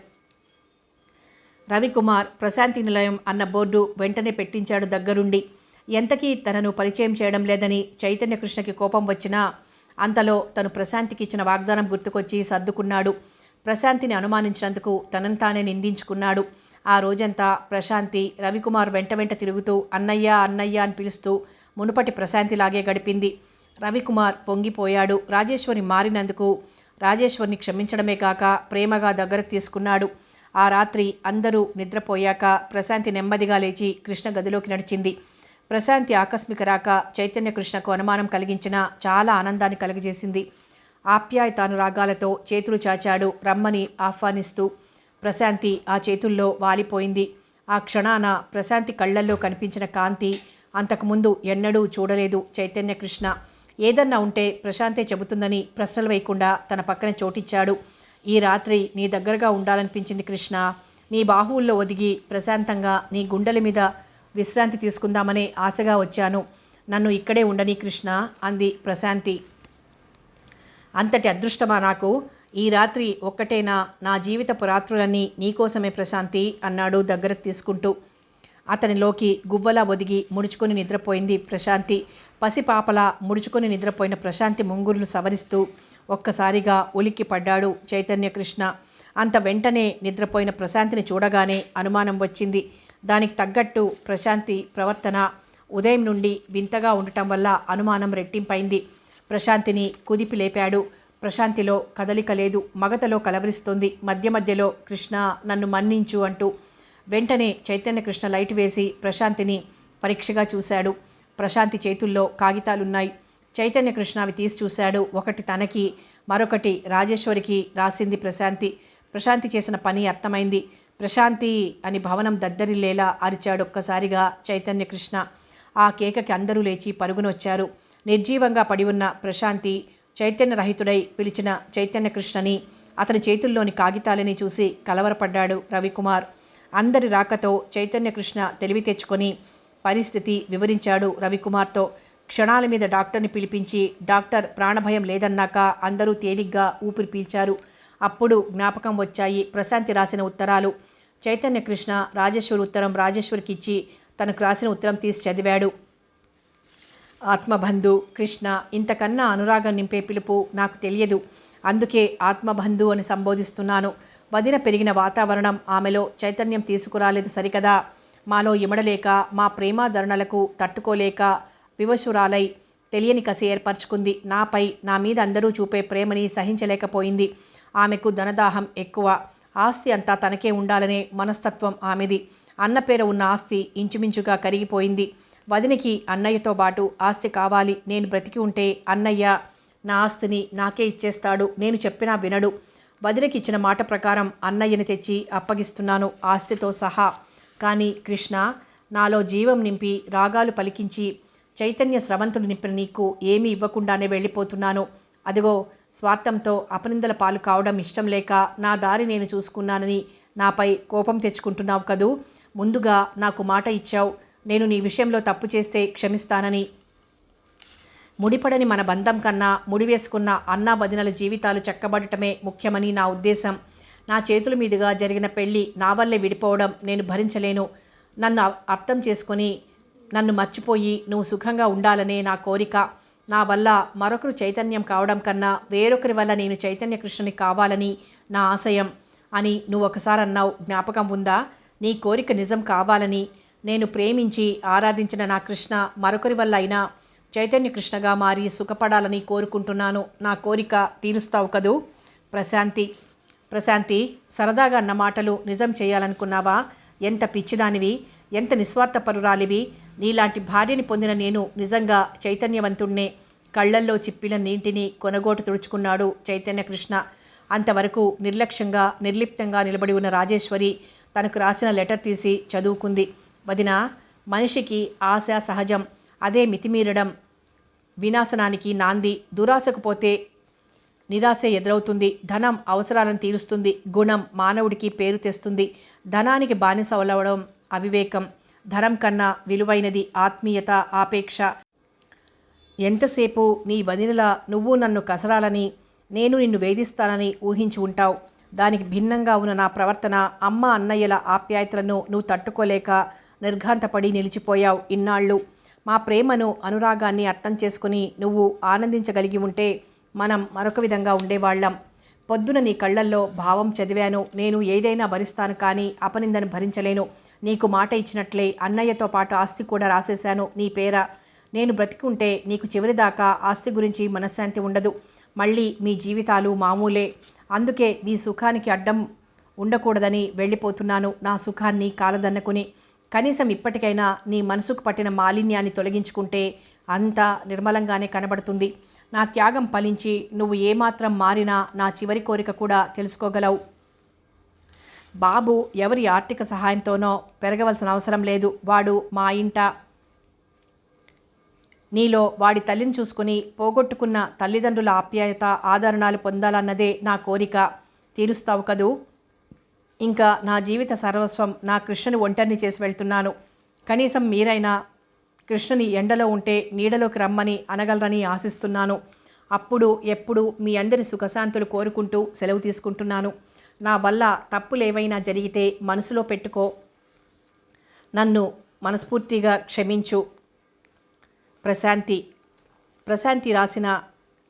రవికుమార్ ప్రశాంతి నిలయం అన్న బోర్డు వెంటనే పెట్టించాడు దగ్గరుండి. ఎంతకీ తనను పరిచయం చేయడం లేదని చైతన్యకృష్ణకి కోపం వచ్చినా అంతలో తను ప్రశాంతికి ఇచ్చిన వాగ్దానం గుర్తుకొచ్చి సర్దుకున్నాడు. ప్రశాంతిని అనుమానించినందుకు తనను తానే నిందించుకున్నాడు. ఆ రోజంతా ప్రశాంతి రవికుమార్ వెంట తిరుగుతూ అన్నయ్య అన్నయ్య అని పిలుస్తూ మునుపటి ప్రశాంతిలాగే గడిపింది. రవికుమార్ పొంగిపోయాడు. రాజేశ్వరి మారినందుకు రాజేశ్వరిని క్షమించడమే కాక ప్రేమగా దగ్గరకు తీసుకున్నాడు. ఆ రాత్రి అందరూ నిద్రపోయాక ప్రశాంతి నెమ్మదిగా లేచి కృష్ణ గదిలోకి నడిచింది. ప్రశాంతి ఆకస్మిక రాక చైతన్యకృష్ణకు అనుమానం కలిగించిన చాలా ఆనందాన్ని కలుగజేసింది. ఆప్యాయతానురాగాలతో చేతులు చాచాడు రమ్మని ఆహ్వానిస్తూ. ప్రశాంతి ఆ చేతుల్లో వాలిపోయింది. ఆ క్షణాన ప్రశాంతి కళ్ళల్లో కనిపించిన కాంతి అంతకుముందు ఎన్నడూ చూడలేదు చైతన్యకృష్ణ. ఏదన్నా ఉంటే ప్రశాంతే చెబుతుందని ప్రశ్నలు వేయకుండా తన పక్కన చోటిచ్చాడు. ఈ రాత్రి నీ దగ్గరగా ఉండాలనిపించింది కృష్ణ. నీ బాహువుల్లో ఒదిగి ప్రశాంతంగా నీ గుండెల మీద విశ్రాంతి తీసుకుందామనే ఆశగా వచ్చాను. నన్ను ఇక్కడే ఉండని కృష్ణ అంది ప్రశాంతి. అంతటి అదృష్టమా నాకు? ఈ రాత్రి ఒక్కటేనా? నా జీవితపు రాత్రులన్నీ నీకోసమే ప్రశాంతి అన్నాడు దగ్గరకు తీసుకుంటూ. అతనిలోకి గువ్వలా ఒదిగి ముడుచుకొని నిద్రపోయింది ప్రశాంతి. పసిపాపలా ముడుచుకొని నిద్రపోయిన ప్రశాంతి ముంగురులు సవరిస్తూ ఒక్కసారిగా ఉలిక్కి పడ్డాడు చైతన్యకృష్ణ. అంత వెంటనే నిద్రపోయిన ప్రశాంతిని చూడగానే అనుమానం వచ్చింది. దానికి తగ్గట్టు ప్రశాంతి ప్రవర్తన ఉదయం నుండి వింతగా ఉండటం వల్ల అనుమానం రెట్టింపైంది. ప్రశాంతిని కుదిపి లేపాడు. ప్రశాంతిలో కదలిక లేదు, మగతలో కలవరిస్తోంది. మధ్య మధ్యలో కృష్ణ నన్ను మన్నించు అంటూ. వెంటనే చైతన్యకృష్ణ లైట్ వేసి ప్రశాంతిని పరీక్షగా చూశాడు. ప్రశాంతి చేతుల్లో కాగితాలున్నాయి. చైతన్యకృష్ణ అవి తీసి చూశాడు. ఒకటి తనకి, మరొకటి రాజేశ్వరికి రాసింది ప్రశాంతి. ప్రశాంతి చేసిన పని అర్థమైంది. ప్రశాంతి అని భవనం దద్దరిల్లేలా అరిచాడు ఒక్కసారిగా చైతన్యకృష్ణ. ఆ కేకకి అందరూ లేచి పరుగునొచ్చారు. నిర్జీవంగా పడి ఉన్న ప్రశాంతి చైతన్యరహితుడై పిలిచిన చైతన్యకృష్ణని, అతని చేతుల్లోని కాగితాలని చూసి కలవరపడ్డాడు రవికుమార్. అందరి రాకతో చైతన్యకృష్ణ తెలివి తెచ్చుకొని పరిస్థితి వివరించాడు రవికుమార్తో. క్షణాల మీద డాక్టర్ని పిలిపించి డాక్టర్ ప్రాణభయం లేదన్నాక అందరూ తేలిగ్గా ఊపిరి పీల్చారు. అప్పుడు జ్ఞాపకం వచ్చాయి ప్రశాంతి రాసిన ఉత్తరాలు. చైతన్యకృష్ణ రాజేశ్వరి ఉత్తరం రాజేశ్వరికి ఇచ్చి తనకు రాసిన ఉత్తరం తీసి చదివాడు. ఆత్మబంధు కృష్ణ, ఇంతకన్నా అనురాగం నింపే పిలుపు నాకు తెలియదు. అందుకే ఆత్మబంధు అని సంబోధిస్తున్నాను. వదిన పెరిగిన వాతావరణం ఆమెలో చైతన్యం తీసుకురాలేదు సరికదా. మాలో ఇమడలేక మా ప్రేమాదరణలకు తట్టుకోలేక వివశురాలై తెలియని కసి ఏర్పరచుకుంది. నాపై నా మీద అందరూ చూపే ప్రేమని సహించలేకపోయింది. ఆమెకు ధనదాహం ఎక్కువ. ఆస్తి అంతా తనకే ఉండాలనే మనస్తత్వం ఆమెది. అన్న పేర ఉన్న ఆస్తి ఇంచుమించుగా కరిగిపోయింది. వదినికి అన్నయ్యతో పాటు ఆస్తి కావాలి. నేను బ్రతికి ఉంటే అన్నయ్య నా ఆస్తిని నాకే ఇచ్చేస్తాడు. నేను చెప్పినా వినడు. వదినకి ఇచ్చిన మాట ప్రకారం అన్నయ్యని తెచ్చి అప్పగిస్తున్నాను ఆస్తితో సహా. కానీ కృష్ణ, నాలో జీవం నింపి రాగాలు పలికించి చైతన్య స్రవంతుడు నింపిన నీకు ఏమీ ఇవ్వకుండానే వెళ్ళిపోతున్నాను. అదిగో స్వార్థంతో అపనిందల పాలు కావడం ఇష్టం లేక నా దారి నేను చూసుకున్నానని నాపై కోపం తెచ్చుకుంటున్నావు కదూ. ముందుగా నాకు మాట ఇచ్చావు, నేను నీ విషయంలో తప్పు చేస్తే క్షమిస్తానని. ముడిపడని మన బంధం కన్నా ముడివేసుకున్న అన్నా వదినల జీవితాలు చక్కబడటమే ముఖ్యమని నా ఉద్దేశం. నా చేతుల మీదుగా జరిగిన పెళ్ళి నా వల్లే విడిపోవడం నేను భరించలేను. నన్ను అర్థం చేసుకొని నన్ను మర్చిపోయి నువ్వు సుఖంగా ఉండాలనే నా కోరిక. నా వల్ల మరొకరు చైతన్యం కావడం కన్నా వేరొకరి వల్ల నేను చైతన్య కృష్ణుని కావాలని నా ఆశయం అని నువ్వు ఒకసారి అన్నావు, జ్ఞాపకం ఉందా? నీ కోరిక నిజం కావాలని, నేను ప్రేమించి ఆరాధించిన నా కృష్ణ మరొకరి వల్ల అయినా చైతన్య కృష్ణగా మారి సుఖపడాలని కోరుకుంటున్నాను. నా కోరిక తీరుస్తావు కదూ? ప్రశాంతి, సరదాగా అన్న మాటలు నిజం చేయాలనుకున్నావా? ఎంత పిచ్చిదానివి, ఎంత నిస్వార్థపరురాలివి. నీలాంటి భార్యని పొందిన నేను నిజంగా చైతన్యవంతుణ్ణే. కళ్ళల్లో చిప్పిన నీటిని కొనగోటు తుడుచుకున్నాడు చైతన్య కృష్ణ. అంతవరకు నిర్లక్ష్యంగా నిర్లిప్తంగా నిలబడి ఉన్న రాజేశ్వరి తనకు రాసిన లెటర్ తీసి చదువుకుంది. వదిన, మనిషికి ఆశ సహజం. అదే మితిమీరడం వినాశనానికి నాంది. దురాశకు పోతే నిరాశ ఎదురవుతుంది. ధనం అవసరాలను తీరుస్తుంది. గుణం మానవుడికి పేరు తెస్తుంది. ధనానికి బానిస అవ్వడం అవివేకం. ధనం కన్నా విలువైనది ఆత్మీయత, ఆపేక్ష. ఎంతసేపు నీ వదినలా నువ్వు నన్ను కసరాలని, నేను నిన్ను వేధిస్తానని ఊహించి ఉంటావు. దానికి భిన్నంగా ఉన్న నా ప్రవర్తన, అమ్మ అన్నయ్యల ఆప్యాయతలను నువ్వు తట్టుకోలేక నిర్ఘాంతపడి నిలిచిపోయావు ఇన్నాళ్ళు. మా ప్రేమను, అనురాగాన్ని అర్థం చేసుకుని నువ్వు ఆనందించగలిగి ఉంటే మనం మరొక విధంగా ఉండేవాళ్ళం. పొద్దున నీ కళ్ళల్లో భావం చదివాను. నేను ఏదైనా భరిస్తాను, కానీ అపనిందను భరించలేను. నీకు మాట ఇచ్చినట్లే అన్నయ్యతో పాటు ఆస్తి కూడా రాసేశాను నీ పేర. నేను బ్రతికుంటే నీకు చివరిదాకా ఆస్తి గురించి మనశ్శాంతి ఉండదు. మళ్ళీ మీ జీవితాలు మామూలే. అందుకే మీ సుఖానికి అడ్డం ఉండకూడదని వెళ్ళిపోతున్నాను, నా సుఖాన్ని కాలదన్నుకుని. కనీసం ఇప్పటికైనా నీ మనసుకు పట్టిన మాలిన్యాన్ని తొలగించుకుంటే అంతా నిర్మలంగానే కనబడుతుంది. నా త్యాగం ఫలించి నువ్వు ఏమాత్రం మారినా నా చివరి కోరిక కూడా తెలుసుకోగలవు. బాబు ఎవరి ఆర్థిక సహాయంతోనో పెరగవలసిన అవసరం లేదు. వాడు మా ఇంట. నీలో వాడి తల్లిని చూసుకుని పోగొట్టుకున్న తల్లిదండ్రుల ఆప్యాయత, ఆదరణలు పొందాలన్నదే నా కోరిక. తీరుస్తావు కదూ? ఇంకా నా జీవిత సర్వస్వం నా కృష్ణని ఒంటరిని చేసి వెళ్తున్నాను. కనీసం మీరైనా కృష్ణని ఎండలో ఉంటే నీడలోకి రమ్మని అనగలరని ఆశిస్తున్నాను. అప్పుడు ఎప్పుడు మీ అందరి సుఖశాంతులు కోరుకుంటూ సెలవు తీసుకుంటున్నాను. నా వల్ల తప్పులేవైనా జరిగితే మనసులో పెట్టుకో. నన్ను మనస్ఫూర్తిగా క్షమించు. ప్రశాంతి రాసిన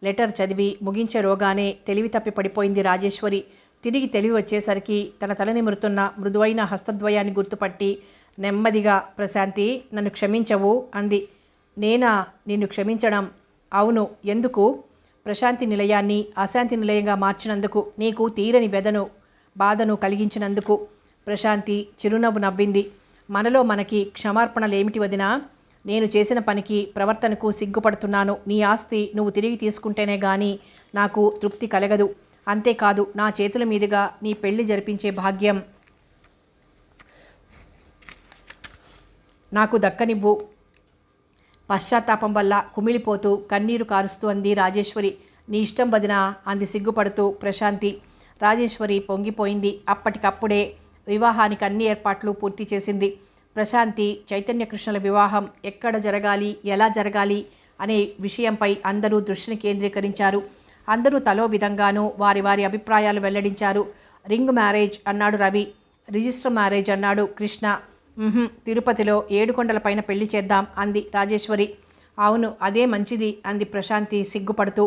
లెటర్ చదివి ముగించేలోగానే తెలివి తప్పి పడిపోయింది రాజేశ్వరి. తిరిగి తెలివి వచ్చేసరికి తన తల నిమురుతున్న మృదువైన హస్తద్వయాన్ని గుర్తుపట్టి నెమ్మదిగా, ప్రశాంతి, నన్ను క్షమించవు అంది. నేనా నిన్ను క్షమించడం? అవును. ఎందుకు? ప్రశాంతి నిలయాన్ని అశాంతి నిలయంగా మార్చినందుకు, నీకు తీరని బాధను కలిగించినందుకు. ప్రశాంతి చిరునవ్వు నవ్వింది. మనలో మనకి క్షమార్పణలేమిటి వదినా? నేను చేసిన పనికి, ప్రవర్తనకు సిగ్గుపడుతున్నాను. నీ ఆస్తి నువ్వు తిరిగి తీసుకుంటేనే కానీ నాకు తృప్తి కలగదు. అంతేకాదు, నా చేతుల మీదుగా నీ పెళ్లి జరిపించే భాగ్యం నాకు దక్కనివ్వు. పశ్చాత్తాపం వల్ల కుమిలిపోతూ కన్నీరు కారుస్తూ అంది రాజేశ్వరి. నీ ఇష్టం వదినా అంది సిగ్గుపడుతూ ప్రశాంతి. రాజేశ్వరి పొంగిపోయింది. అప్పటికప్పుడే వివాహానికి అన్ని ఏర్పాట్లు పూర్తి చేసింది. ప్రశాంతి చైతన్య కృష్ణుల వివాహం ఎక్కడ జరగాలి, ఎలా జరగాలి అనే విషయంపై అందరూ దృష్టిని కేంద్రీకరించారు. అందరూ తలో విధంగానూ వారి వారి అభిప్రాయాలు వెల్లడించారు. రింగ్ మ్యారేజ్ అన్నాడు రవి. రిజిస్టర్ మ్యారేజ్ అన్నాడు కృష్ణ. తిరుపతిలో 7 కొండల పైన పెళ్లి చేద్దాం అంది రాజేశ్వరి. అవును, అదే మంచిది అంది ప్రశాంతి సిగ్గుపడుతూ.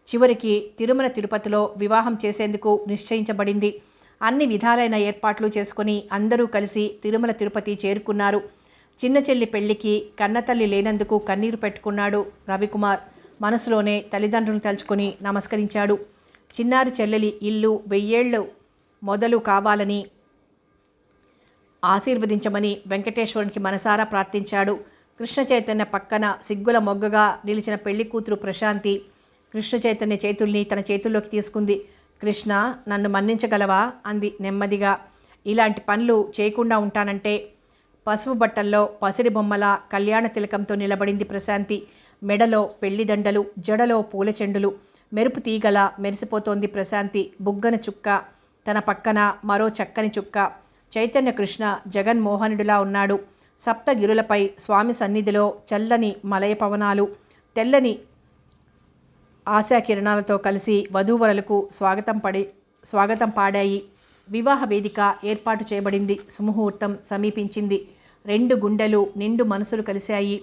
చివరికి తిరుమల తిరుపతిలో వివాహం చేసేందుకు నిశ్చయించబడింది. అన్ని విధాలైన ఏర్పాట్లు చేసుకుని అందరూ కలిసి తిరుమల తిరుపతి చేరుకున్నారు. చిన్న చెల్లి పెళ్లికి కన్నతల్లి లేనందుకు కన్నీరు పెట్టుకున్నాడు రవికుమార్. మనసులోనే తల్లిదండ్రులను తలుచుకొని నమస్కరించాడు. చిన్నారి చెల్లెలి ఇల్లు 1000 ఏళ్ళు మొదలు కావాలని ఆశీర్వదించమని వెంకటేశ్వరునికి మనసారా ప్రార్థించాడు. కృష్ణ చైతన్య పక్కన సిగ్గుల మొగ్గగా నిలిచిన పెళ్లి కూతురు ప్రశాంతి కృష్ణ చైతన్య చేతుల్ని తన చేతుల్లోకి తీసుకుంది. కృష్ణ, నన్ను మన్నించగలవా అంది నెమ్మదిగా. ఇలాంటి పనులు చేయకుండా ఉంటానంటే. పసుపు బట్టల్లో పసిడి బొమ్మల కళ్యాణ తిలకంతో నిలబడింది ప్రశాంతి. మెడలో పెళ్లిదండలు, జడలో పూల చెండులు, మెరుపు తీగల మెరిసిపోతోంది ప్రశాంతి. బుగ్గన చుక్క, తన పక్కన మరో చక్కని చుక్క. చైతన్య కృష్ణ జగన్మోహనుడిలా ఉన్నాడు. సప్తగిరులపై స్వామి సన్నిధిలో చల్లని మలయ పవనాలు తెల్లని ఆశాకిరణాలతో కలిసి వధూవరులకు స్వాగతం పాడాయి. వివాహ వేదిక ఏర్పాటు చేయబడింది. సుముహూర్తం సమీపించింది. 2 గుండెలు నిండు మనసులు కలిశాయి.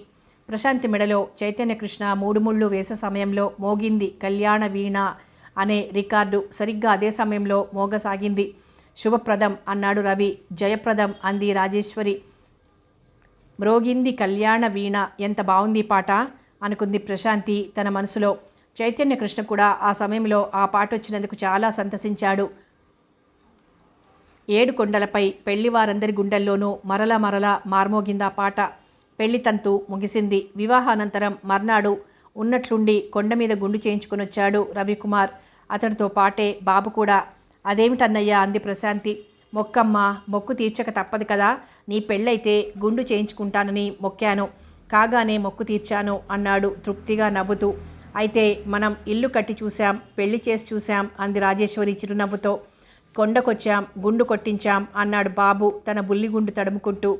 ప్రశాంతి మెడలో చైతన్య కృష్ణ 3 ముళ్ళు వేసే సమయంలో మోగింది కళ్యాణ వీణ అనే రికార్డు. సరిగ్గా అదే సమయంలో మోగసాగింది. శుభప్రదం అన్నాడు రవి. జయప్రదం అంది రాజేశ్వరి. మ్రోగింది కళ్యాణ వీణ, ఎంత బాగుంది పాట అనుకుంది ప్రశాంతి తన మనసులో. చైతన్య కృష్ణ కూడా ఆ సమయంలో ఆ పాట వచ్చినందుకు చాలా సంతసించాడు. 7 కొండలపై పెళ్లివారందరి గుండెల్లోనూ మరల మార్మోగిందా పాట. పెళ్లి తంతు ముగిసింది. వివాహానంతరం మర్నాడు ఉన్నట్లుండి కొండ మీద గుండు చేయించుకుని వచ్చాడు రవికుమార్. అతడితో పాటే బాబు కూడా. అదేమిటన్నయ్యా అంది ప్రశాంతి. మొక్కమ్మ, మొక్కు తీర్చక తప్పదు కదా. నీ పెళ్ళైతే గుండు చేయించుకుంటానని మొక్కాను, కాగానే మొక్కు తీర్చాను అన్నాడు తృప్తిగా నవ్వుతూ. అయితే మనం ఇల్లు కట్టి చూశాం, పెళ్లి చేసి చూశాం అంది రాజేశ్వరి చిరునవ్వుతో. కొండకొచ్చాం, గుండు కొట్టించాం అన్నాడు బాబు తన బుల్లిగుండు తడుముకుంటూ.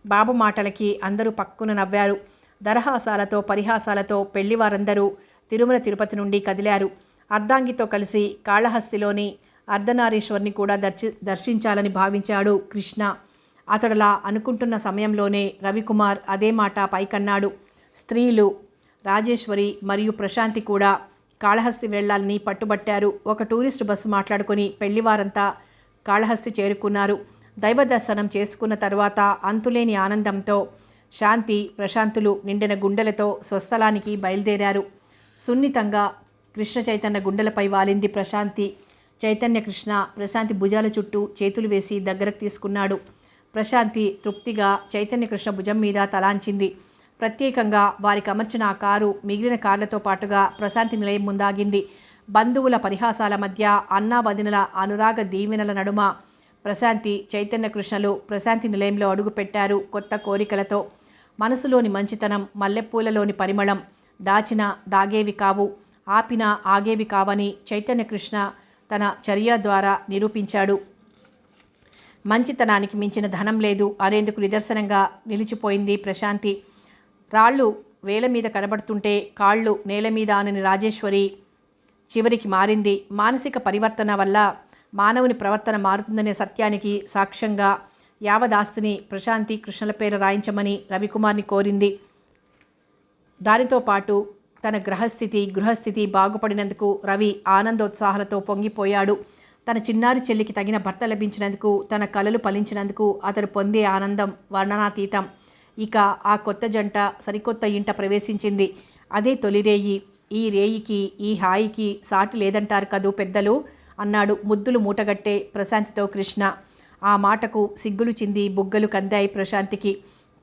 బాబు మాటలకి అందరూ పక్కున నవ్వారు. దరహాసాలతో పరిహాసాలతో పెళ్లివారందరూ తిరుమల తిరుపతి నుండి కదిలారు. అర్ధాంగితో కలిసి కాళహస్తిలోని అర్ధనారీశ్వరిని కూడా దర్శించాలని భావించాడు కృష్ణ. అతడులా అనుకుంటున్న సమయంలోనే రవికుమార్ అదే మాట పైకన్నాడు. స్త్రీలు రాజేశ్వరి మరియు ప్రశాంతి కూడా కాళహస్తి వెళ్లాలని పట్టుబట్టారు. ఒక టూరిస్టు బస్సు మాట్లాడుకొని పెళ్లివారంతా కాళహస్తి చేరుకున్నారు. దైవ దర్శనం చేసుకున్న తరువాత అంతులేని ఆనందంతో శాంతి ప్రశాంతులు నిండిన గుండెలతో స్వస్థలానికి బయలుదేరారు. సున్నితంగా కృష్ణ చైతన్య గుండెలపై వాలింది ప్రశాంతి. చైతన్య కృష్ణ ప్రశాంతి భుజాల చుట్టూ చేతులు వేసి దగ్గరకు తీసుకున్నాడు. ప్రశాంతి తృప్తిగా చైతన్య కృష్ణ భుజం మీద తలాంచింది. ప్రత్యేకంగా వారికి అమర్చిన ఆ కారు మిగిలిన కార్లతో పాటుగా ప్రశాంతి నిలయం ముందాగింది. బంధువుల పరిహాసాల మధ్య అన్నా వదినల అనురాగ దీవెనల నడుమ ప్రశాంతి చైతన్య కృష్ణలు ప్రశాంతి నిలయంలో అడుగుపెట్టారు కొత్త కోరికలతో. మనసులోని మంచితనం, మల్లెపూలలోని పరిమళం దాచిన దాగేవి కావు, ఆపిన ఆగేవి కావని చైతన్య కృష్ణ తన చర్యల ద్వారా నిరూపించాడు. మంచితనానికి మించిన ధనం లేదు అనేందుకు నిదర్శనంగా నిలిచిపోయింది ప్రశాంతి. రాళ్ళు వేల మీద కనబడుతుంటే కాళ్ళు నేల మీద అనని రాజేశ్వరి చివరికి మారింది. మానసిక పరివర్తన వల్ల మానవుని ప్రవర్తన మారుతుందనే సత్యానికి సాక్ష్యంగా యావదాస్తిని ప్రశాంతి కృష్ణల పేరు రాయించమని రవికుమార్ని కోరింది. దానితో పాటు తన గృహస్థితి బాగుపడినందుకు రవి ఆనందోత్సాహాలతో పొంగిపోయాడు. తన చిన్నారి చెల్లికి తగిన భర్త లభించినందుకు, తన కలలు ఫలించినందుకు అతడు పొందే ఆనందం వర్ణనాతీతం. ఇక ఆ కొత్త జంట సరికొత్త ఇంట ప్రవేశించింది. అదే తొలి రేయి. ఈ రేయికి, ఈ హాయికి సాటి లేదంటారు కదూ పెద్దలు అన్నాడు ముద్దులు మూటగట్టే ప్రశాంతితో కృష్ణ. ఆ మాటకు సిగ్గులు చింది బుగ్గలు కందాయి ప్రశాంతికి.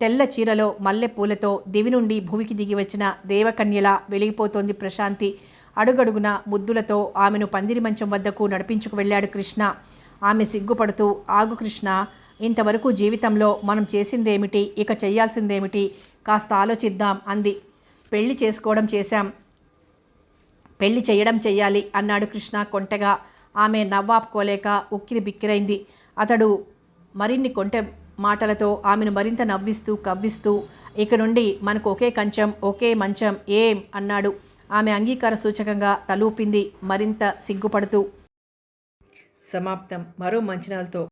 తెల్ల చీరలో మల్లె పూలతో దివి నుండి భూమికి దిగి వచ్చిన దేవకన్యలా వెలిగిపోతోంది ప్రశాంతి. అడుగడుగున ముద్దులతో ఆమెను పందిరి మంచం వద్దకు నడిపించుకు వెళ్ళాడు కృష్ణ. ఆమె సిగ్గుపడుతూ, ఆగు కృష్ణ, ఇంతవరకు జీవితంలో మనం చేసిందేమిటి, ఇక చేయాల్సిందేమిటి, కాస్త ఆలోచిద్దాం అంది. పెళ్లి చేసుకోవడం చేశాం, పెళ్లి చేయడం చెయ్యాలి అన్నాడు కృష్ణ కొంటెగా. ఆమె నవ్వాపుకోలేక ఉక్కిరి బిక్కిరైంది. అతడు మరిన్ని కొంటె మాటలతో ఆమెను మరింత నవ్విస్తూ కవ్విస్తూ, ఇక నుండి మనకు ఒకే కంచం ఒకే మంచం ఏం అన్నాడు. ఆమె అంగీకార సూచకంగా తలూపింది మరింత సిగ్గుపడుతూ. సమాప్తం. మరో మంచినాలతో